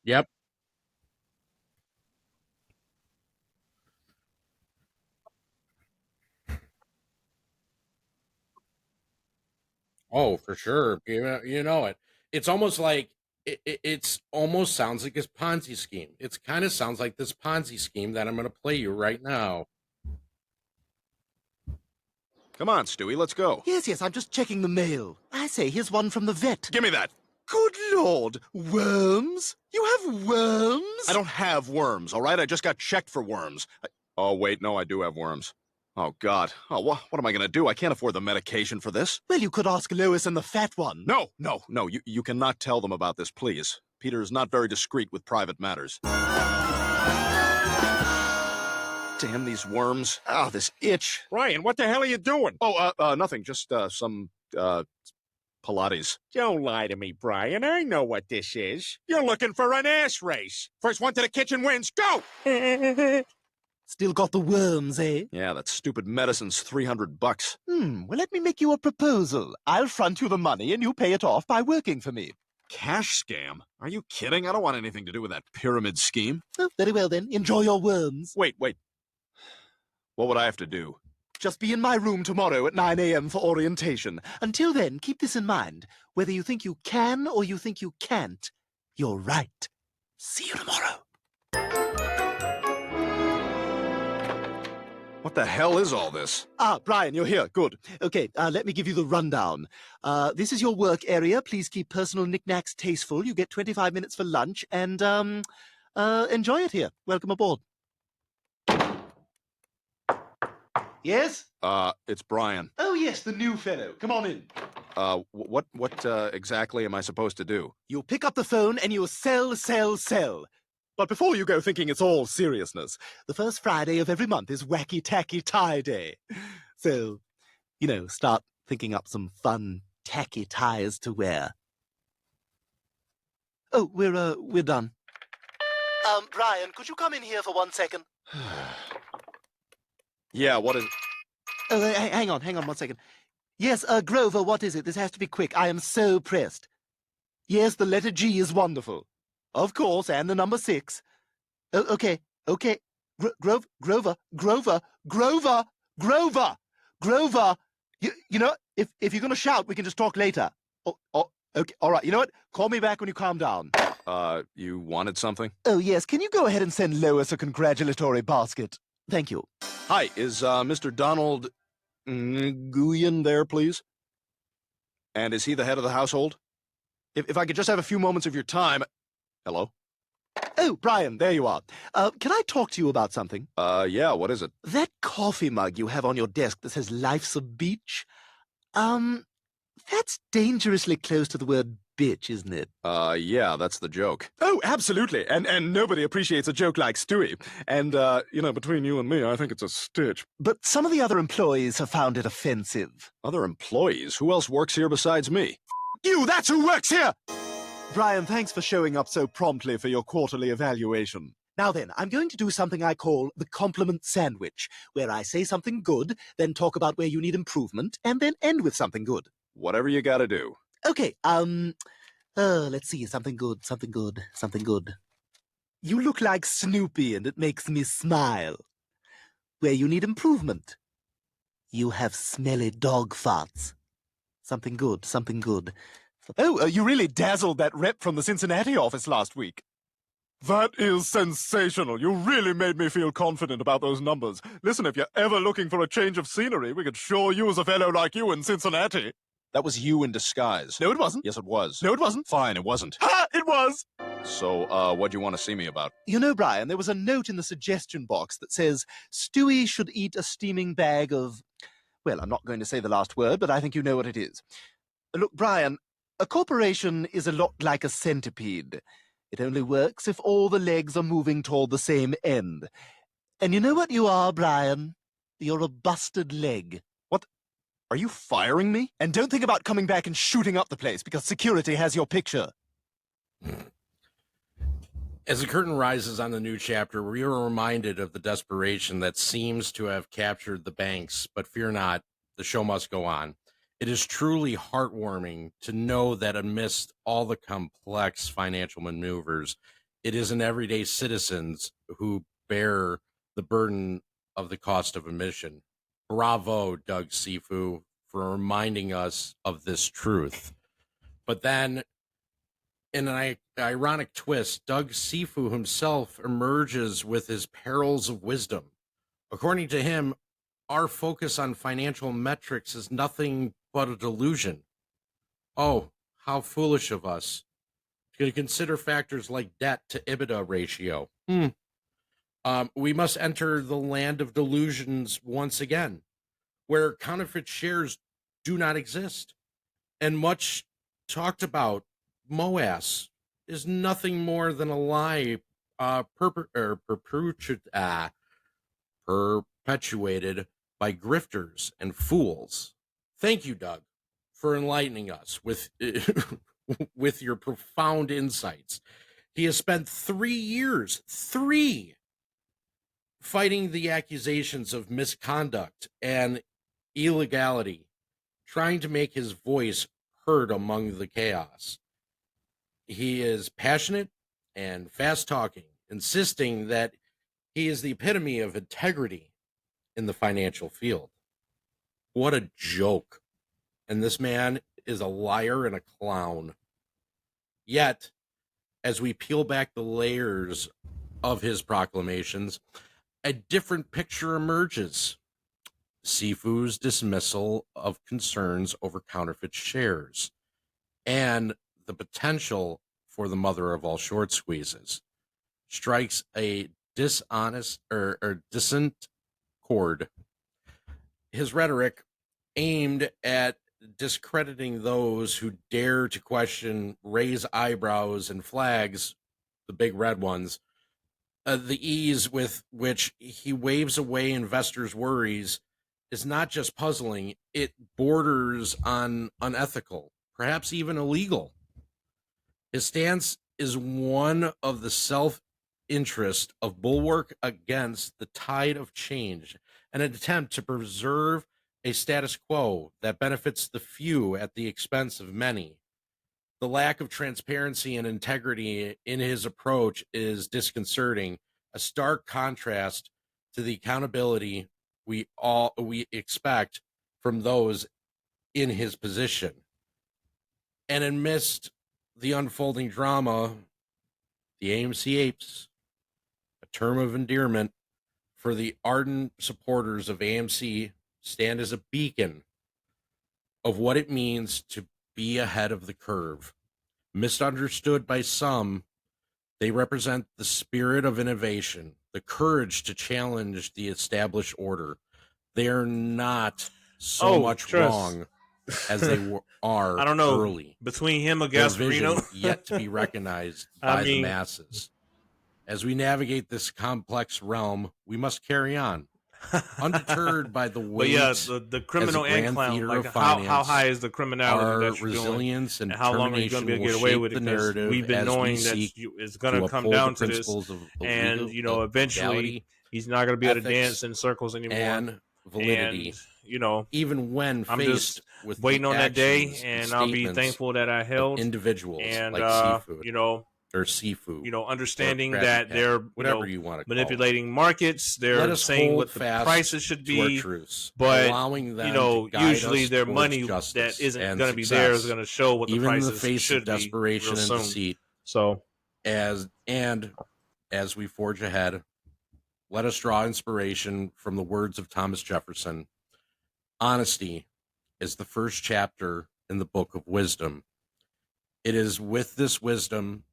Yep. Oh, for sure. You know it. It's almost like it's almost sounds like this Ponzi scheme. It's kind of sounds like this Ponzi scheme that I'm going to play you right now. Come on, Stewie, let's go. Yes, I'm just checking the mail. I say, here's one from the vet. Give me that. Good Lord, worms? You have worms? I don't have worms, all right? I just got checked for worms. Oh, wait, no, I do have worms. Oh, God. Oh, what am I going to do? I can't afford the medication for this. Well, you could ask Lois and the fat one. No. You cannot tell them about this, please. Peter is not very discreet with private matters. Damn these worms. Oh, this itch. Brian, what the hell are you doing? Oh, nothing. Just, some, Pilates. Don't lie to me, Brian. I know what this is. You're looking for an ass race. First one to the kitchen wins. Go! Still got the worms, eh? Yeah, that stupid medicine's $300. Well, let me make you a proposal. I'll front you the money and you pay it off by working for me. Cash scam? Are you kidding? I don't want anything to do with that pyramid scheme. Oh, very well then. Enjoy your worms. Wait. What would I have to do? Just be in my room tomorrow at 9 a.m. for orientation. Until then, keep this in mind. Whether you think you can or you think you can't, you're right. See you tomorrow. What the hell is all this? Ah, Brian, you're here. Good. Okay, let me give you the rundown. This is your work area. Please keep personal knickknacks tasteful. You get 25 minutes for lunch, and enjoy it here. Welcome aboard. Yes? It's Brian. Oh, yes, the new fellow. Come on in. What exactly am I supposed to do? You pick up the phone and you sell. But before you go thinking it's all seriousness, the first Friday of every month is Wacky Tacky Tie Day. So, start thinking up some fun, tacky ties to wear. Oh, we're done. Brian, could you come in here for 1 second? Yeah, what is... Oh, hang on 1 second. Yes, Grover, what is it? This has to be quick. I am so pressed. Yes, the letter G is wonderful. Of course, and the number 6. Oh, okay. Grover. You know, if you're going to shout, we can just talk later. Oh, okay, all right. You know what? Call me back when you calm down. You wanted something? Oh, yes. Can you go ahead and send Lois a congratulatory basket? Thank you. Hi, is Mr. Donald Nguyen there, please? And is he the head of the household? If I could just have a few moments of your time... Hello? Oh, Brian, there you are. Can I talk to you about something? Yeah, what is it? That coffee mug you have on your desk that says Life's a Beach, that's dangerously close to the word bitch, isn't it? Yeah, that's the joke. Oh, absolutely. And nobody appreciates a joke like Stewie. And, between you and me, I think it's a stitch. But some of the other employees have found it offensive. Other employees? Who else works here besides me? You, that's who works here! Brian, thanks for showing up so promptly for your quarterly evaluation. Now then, I'm going to do something I call the compliment sandwich, where I say something good, then talk about where you need improvement, and then end with something good. Whatever you gotta do. Okay, let's see, something good. You look like Snoopy, and it makes me smile. Where you need improvement. You have smelly dog farts. Something good. Oh, you really dazzled that rep from the Cincinnati office last week. That is sensational. You really made me feel confident about those numbers. Listen, if you're ever looking for a change of scenery, we could sure use a fellow like you in Cincinnati. That was you in disguise. No, it wasn't. Yes, it was. No, it wasn't. Fine, it wasn't. Ha! It was! So, what'd you want to see me about? You know, Brian, there was a note in the suggestion box that says, Stewie should eat a steaming bag of... Well, I'm not going to say the last word, but I think you know what it is. Look, Brian, a corporation is a lot like a centipede. It only works if all the legs are moving toward the same end. And you know what you are, Brian? You're a busted leg. What? Are you firing me? And don't think about coming back and shooting up the place, because security has your picture. As the curtain rises on the new chapter, we are reminded of the desperation that seems to have captured the banks, but fear not, the show must go on. It is truly heartwarming to know that amidst all the complex financial maneuvers, It isn't everyday citizens who bear the burden of the cost of emission. Bravo, Doug Sifu, for reminding us of this truth. But then, in an ironic twist, Doug Sifu himself emerges with his perils of wisdom. According to him, our focus on financial metrics is nothing but a delusion. Oh, how foolish of us to consider factors like debt to EBITDA ratio. We must enter the land of delusions once again, where counterfeit shares do not exist. And much talked about MOAS is nothing more than a lie perpetuated by grifters and fools. Thank you, Doug, for enlightening us with with your profound insights. He has spent 3 years, fighting the accusations of misconduct and illegality, trying to make his voice heard among the chaos. He is passionate and fast-talking, insisting that he is the epitome of integrity in the financial field. What a joke. And this man is a liar and a clown. Yet, as we peel back the layers of his proclamations, a different picture emerges. Sifu's dismissal of concerns over counterfeit shares and the potential for the mother of all short squeezes strikes a dissonant chord. His rhetoric, aimed at discrediting those who dare to question, raise eyebrows and flags, the big red ones, the ease with which he waves away investors' worries is not just puzzling, it borders on unethical, perhaps even illegal. His stance is one of the self-interest of bulwark against the tide of change, an attempt to preserve a status quo that benefits the few at the expense of many. The lack of transparency and integrity in his approach is disconcerting, a stark contrast to the accountability we expect from those in his position. And amidst the unfolding drama, the AMC Apes, a term of endearment for the ardent supporters of AMC, stand as a beacon of what it means to be ahead of the curve. Misunderstood by some, they represent the spirit of innovation, the courage to challenge the established order. They are not so much wrong as they are I don't know. early. Between him and Their vision Gasparino, yet to be recognized by the masses. As we navigate this complex realm, we must carry on, undeterred by the weight. But yeah, the criminal and clown. Like how high is the criminality that you're resilience doing, and how long are you going to be able to get away with it? Because we've been knowing that it's going to come down to this, and eventually he's not going to be able to dance in circles anymore. And validity, and, even when I'm faced just with waiting on that day, and I'll be thankful that I held individuals and like seafood, or seafood, understanding that they're whatever you want to manipulating markets. They're saying what the prices should be, but allowing them usually their money that isn't going to be there is going to show what the prices in the face should of desperation be and deceit. So, as we forge ahead, let us draw inspiration from the words of Thomas Jefferson. Honesty is the first chapter in the book of wisdom. It is with this wisdom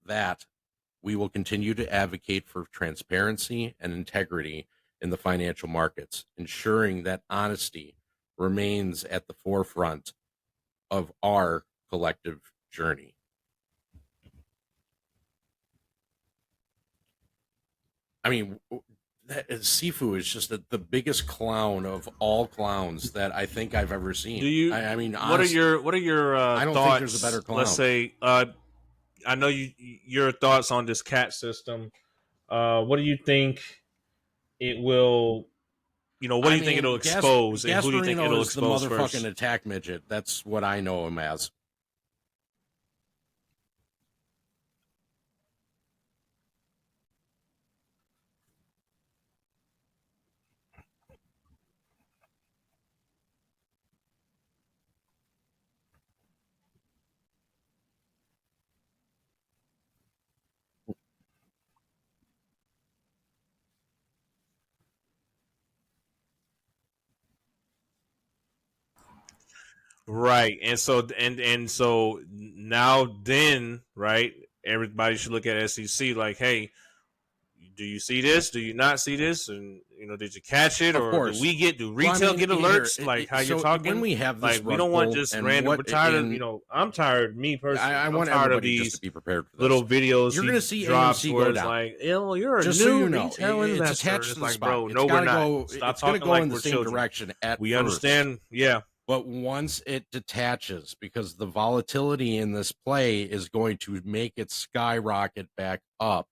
that we will continue to advocate for transparency and integrity in the financial markets, ensuring that honesty remains at the forefront of our collective journey. I mean, Sifu is just the biggest clown of all clowns that I think I've ever seen. Do you? I mean, honestly, what are your I don't thoughts? think there's a better clown. Let's say, I know your thoughts on this cat system. What do you think it will? What do you think it'll expose? And who do you think it'll expose the motherfucking first? attack midget. That's what I know him as. Right. And so now then, right, everybody should look at SEC like, hey, do you see this? Do you not see this? And did you catch it? Of Or course. do retail get alerts like how you're talking? When we have this like we don't want rug just pull and random. what We're tired in- of I'm tired. Me personally, I I'm want tired of everybody these just to be prepared for this. little videos. You're he gonna see drops AMC where go it's down. like, you're a Just new so you know, retail it's investor. attached It's to the like, spot. bro, It's no, we're gotta not. go. Stop It's gonna talking go like in the we're same children. direction at We first. understand, yeah. But once it detaches, because the volatility in this play is going to make it skyrocket back up.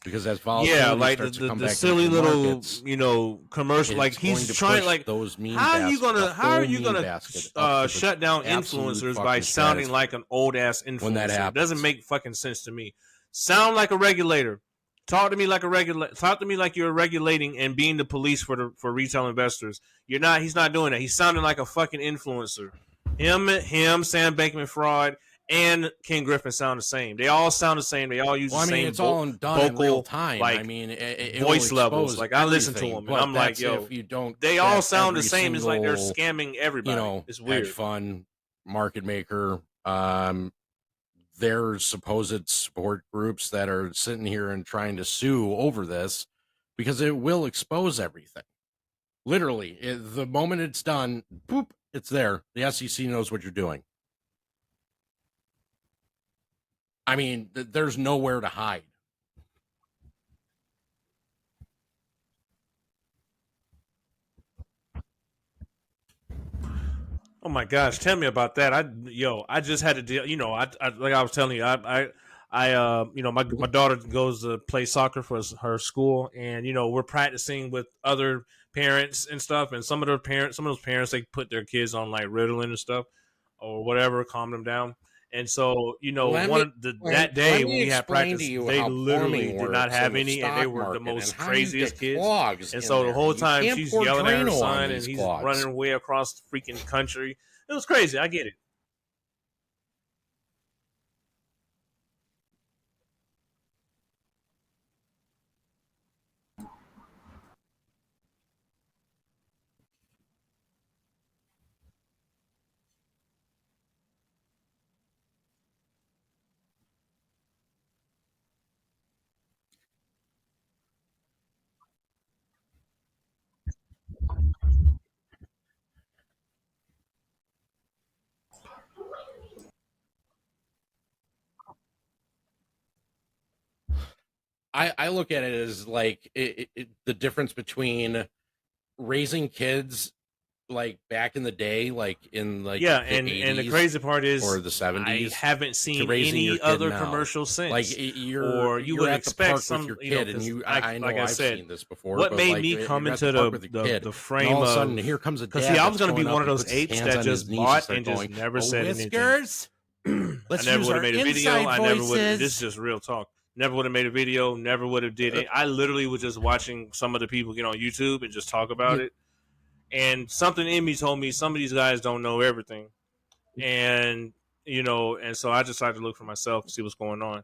Because as volatility like starts to the come back silly into little markets, commercial. Like it's going he's to trying, push like those meme how are you baskets, the how are whole you meme gonna basket up to the shut down absolute influencers by fucking sounding stratosphere. like an old ass influencer? When that It doesn't happens. make fucking sense to me. Sound like a regulator. Talk to me like a regulator. Talk to me like you're regulating and being the police for retail investors. You're not. He's not doing that. He's sounding like a fucking influencer. Him, Sam Bankman-Fried, and Ken Griffin sound the same. They all sound the same. They all use the same. It's all done in real time. Like, I mean, it voice will levels. expose Like I listen to everything, them, and but I'm like, that's yo, if you don't. they all check sound the every same. It's like they're single, scamming everybody. It's weird. hedge fund, market maker, their supposed support groups that are sitting here and trying to sue over this, because it will expose everything. Literally, the moment it's done, boop, it's there. The SEC knows what you're doing. I mean, there's nowhere to hide. Oh my gosh, tell me about that. I just had to deal. Like I was telling you, my daughter goes to play soccer for her school, and we're practicing with other parents and stuff. And some of those parents, they put their kids on like Ritalin and stuff or whatever, calm them down. And so, that day when we had practice, they literally did not have any, and they were the most craziest kids. And so the whole time she's yelling at her son, and he's running away across the freaking country. It was crazy. I get it. I look at it as like the difference between raising kids like back in the day, like in like and the crazy part is, or the 70s, I haven't seen raising your any kid other now. commercial since. Like you you're would at the expect park some with your you know, kid, and 'cause you. like I know I I've said, seen this before. what but made like, me you're come at into park with the kid, frame and all of a sudden here comes a dad. because see, I was going to be one of up, those he puts apes his that hands on his just knees bought start and just going, never "Oh, said whiskers? anything. Let's I never use would our have made a video. inside I never would. voices." This is just real talk. Never would have made a video. Never would have did it. I literally was just watching some of the people get on YouTube and just talk about it. And something in me told me some of these guys don't know everything. And and so I decided to look for myself and see what's going on.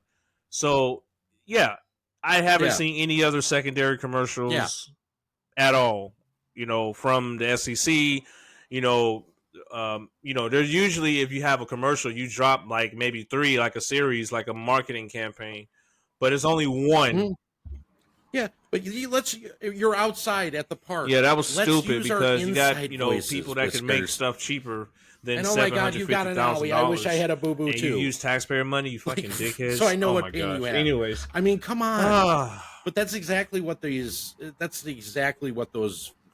So yeah, I haven't seen any other secondary commercials at all. From the SEC. There's usually, if you have a commercial, you drop like maybe 3, like a series, like a marketing campaign, but it's only one. Mm-hmm. Yeah, but you're outside at the park. Yeah, that was Let's stupid use our because you got inside people voices, that can make whiskers. stuff cheaper than And oh my God, you got an Owie. I wish I had a boo boo and too. you use taxpayer money, you fucking dickheads. So I know oh what my pain gosh. you have. Anyways, I mean, come on. But that's exactly what those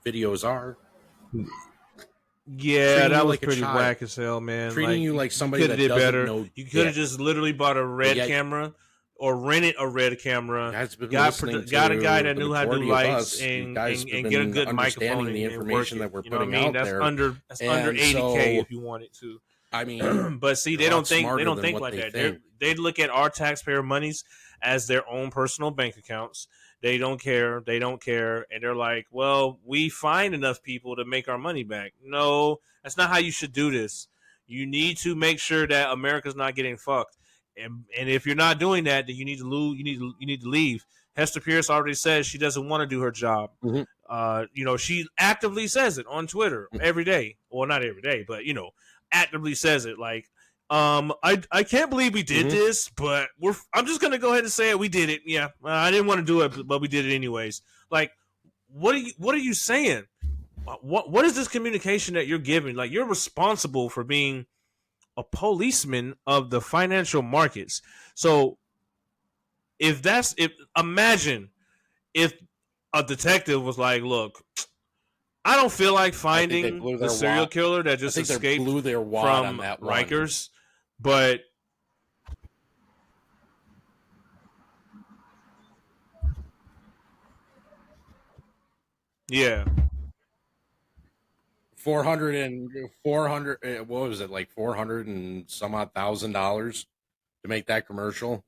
videos are. Yeah, Treating that you was like a pretty child. whack as hell, man. Treating you like somebody coulda that did doesn't better. know You could have dick. just literally bought a red yet- camera or rented a red camera. Got a guy that knew how to do lights and and get a good microphone the and information work that we're it. You know what putting I mean? out That's there. under And 80K so, if you wanted to. I mean, but see, they they're a lot don't think smarter than what like they that. think. They look at our taxpayer monies as their own personal bank accounts. They don't care. They don't care. And they're like, well, we find enough people to make our money back. No, that's not how you should do this. You need to make sure that America's not getting fucked. And if you're not doing that, then you need to leave. Hester Pierce already said she doesn't want to do her job. Mm-hmm. she actively says it on Twitter every day. Well, not every day, but actively says it. Like, I can't believe we did this, but I'm just gonna go ahead and say it. We did it. Yeah, I didn't want to do it, but we did it anyways. Like, what are you saying? What is this communication that you're giving? Like, you're responsible for being a policeman of the financial markets. So imagine if a detective was like, look, I don't feel like finding the serial killer that just escaped from Rikers, but yeah. 400, what was it, like 400 and some odd $1,000 to make that commercial?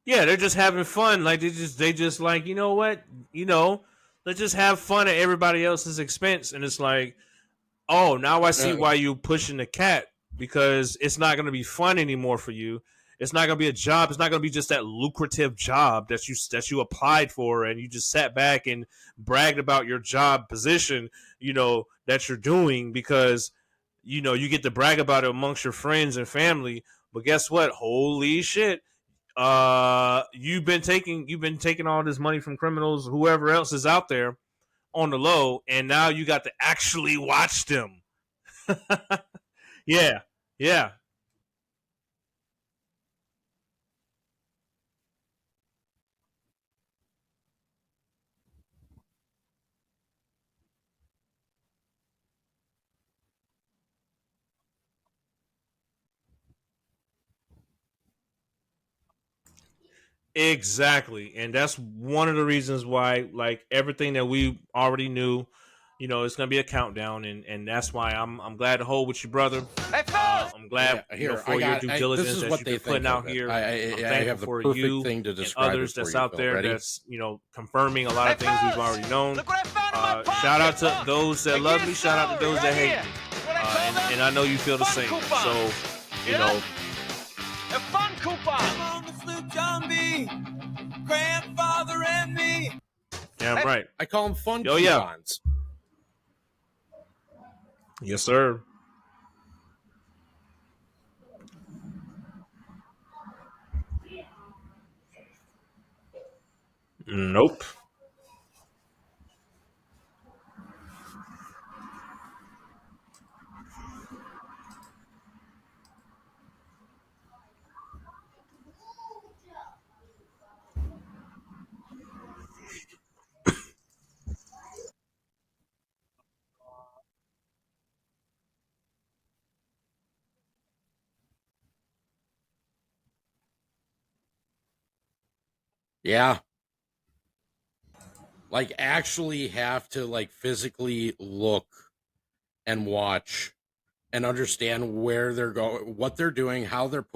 Yeah, they're just having fun. Like they just like, you know what? Let's just have fun at everybody else's expense. And it's like, oh, now I see why you pushing the cat, because it's not going to be fun anymore for you. It's not going to be a job. It's not going to be just that lucrative job that you applied for and you just sat back and bragged about your job position, that you're doing, because you get to brag about it amongst your friends and family. But guess what? Holy shit. You've been taking all this money from criminals, whoever else is out there on the low, and now you got to actually watch them. Yeah. Exactly. And that's one of the reasons why, like, everything that we already knew, it's gonna be a countdown, and that's why I'm glad to hold with you, brother. I'm glad for your due diligence that you've been putting out here. I'm thankful for you and others that's out there that's confirming a lot of things we've already known. Shout out to those that love me. Shout out to those that hate me. And I know you feel the same. So A fun coupon on the sloop, John B. Grandfather and me. Damn right. I call them fun coupons. Yes, sir. Nope. Yeah. Like, actually have to, like, physically look and watch and understand where they're going, what they're doing, how they're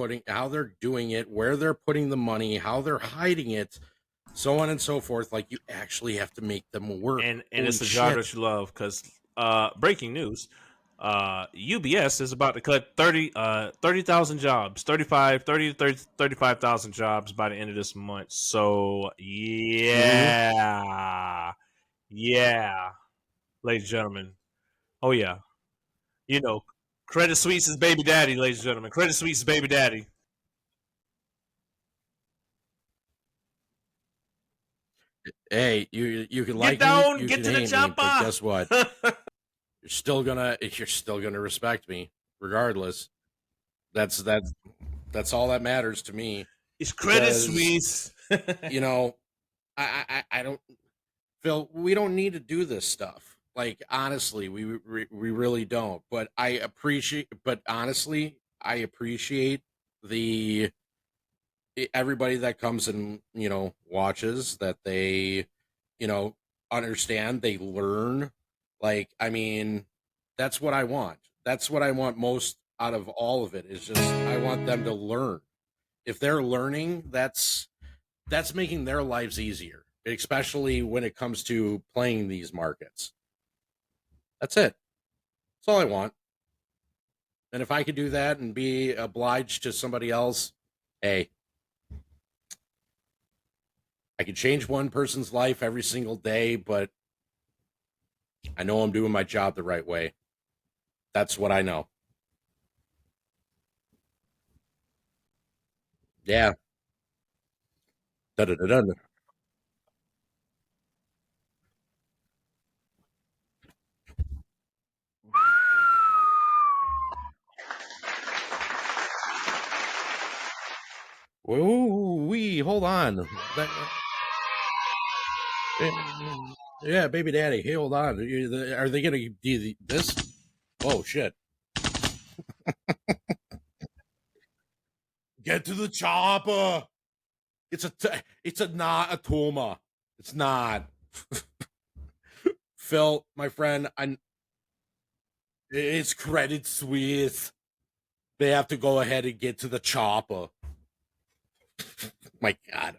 doing it, where they're putting the money, how they're hiding it, so on and so forth. Like, you actually have to make them work. And it's a job that you love, because breaking news, UBS is about to cut 30,000 jobs, 35,000 jobs by the end of this month. So yeah, ladies and gentlemen. Oh yeah, Credit Suisse is baby daddy, ladies and gentlemen. Credit Suisse is baby daddy. Hey, you can Get like down, me, you get can to the hate me, chopper. but guess what? you're still gonna respect me regardless. That's all that matters to me. It's Credit Because, Suisse. I don't, Phil, we don't need to do this stuff. Like, honestly, we really don't. But honestly, I appreciate the everybody that comes and watches, that they understand, they learn. Like, I mean, that's what I want. That's what I want most out of all of it, is just I want them to learn. If they're learning, that's making their lives easier, especially when it comes to playing these markets. That's it. That's all I want. And if I could do that and be obliged to somebody else, hey, I could change one person's life every single day, but I know I'm doing my job the right way. That's what I know. Yeah. Da-da-da-da. Woo-wee, hold on. Yeah, baby daddy. Hey, hold on. Are they going to do this? Oh, shit. Get to the chopper. It's not a Toma. It's not. Phil, my friend, it's Credit Suisse. They have to go ahead and get to the chopper. My God.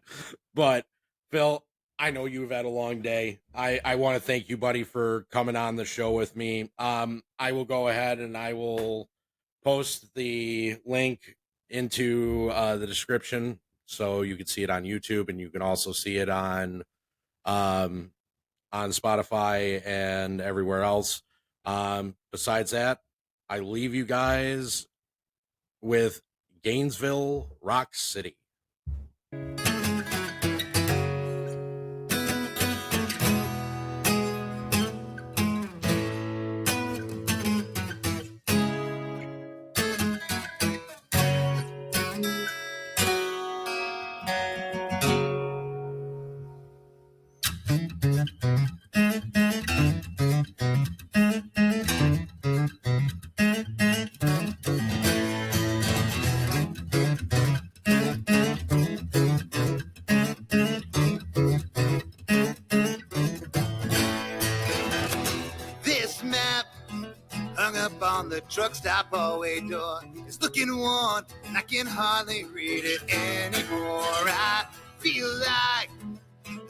But Phil, I know you've had a long day. I want to thank you, buddy, for coming on the show with me. I will go ahead and I will post the link into the description so you can see it on YouTube, and you can also see it on Spotify and everywhere else. Besides that, I leave you guys with Gainesville, Rock City. This map hung up on the truck stop hallway door. It's looking worn, and I can hardly read it anymore. I feel like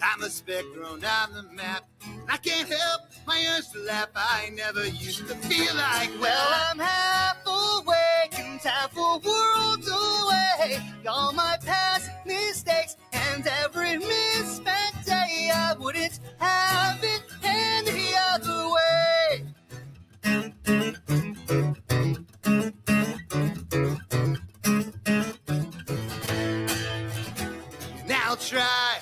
I'm a spectrum on the map. I can't help my urge to laugh. I never used to feel like, well, I'm half awake and half a world away. All my past mistakes and every misspent day, I wouldn't have it any other way. Now try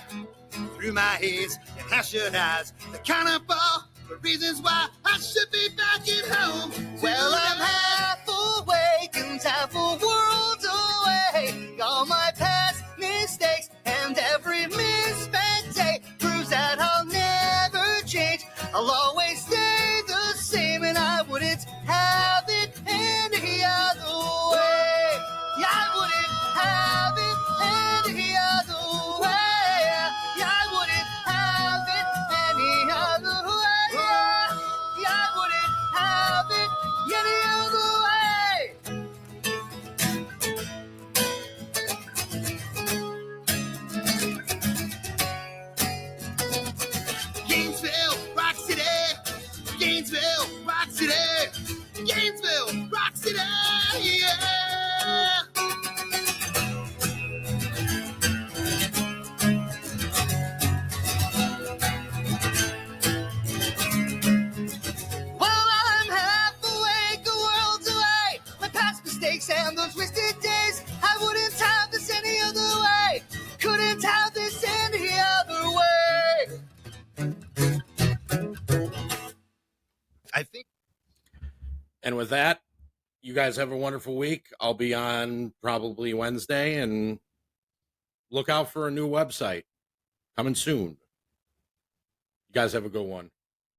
through my haze and how should eyes the kind of ball for reasons why I should be back at home. Well, I'm half awake and half a world away. All my past mistakes and every misspent day proves that I'll never change. I'll always stay the same, and I wouldn't have it any other way. Yeah, I wouldn't have it any other way. Yeah, I wouldn't have it any other way. Yeah, I wouldn't have it any other way. Gainesville, Rock City. Gainesville, Rock City. Gainesville, Rock City. Yeah. Well, I'm half awake, a world away. My past mistakes and those wasted days. I wouldn't have this any other way. Couldn't have this any other way. I think. And with that, you guys have a wonderful week. I'll be on probably Wednesday, and look out for a new website coming soon. You guys have a good one.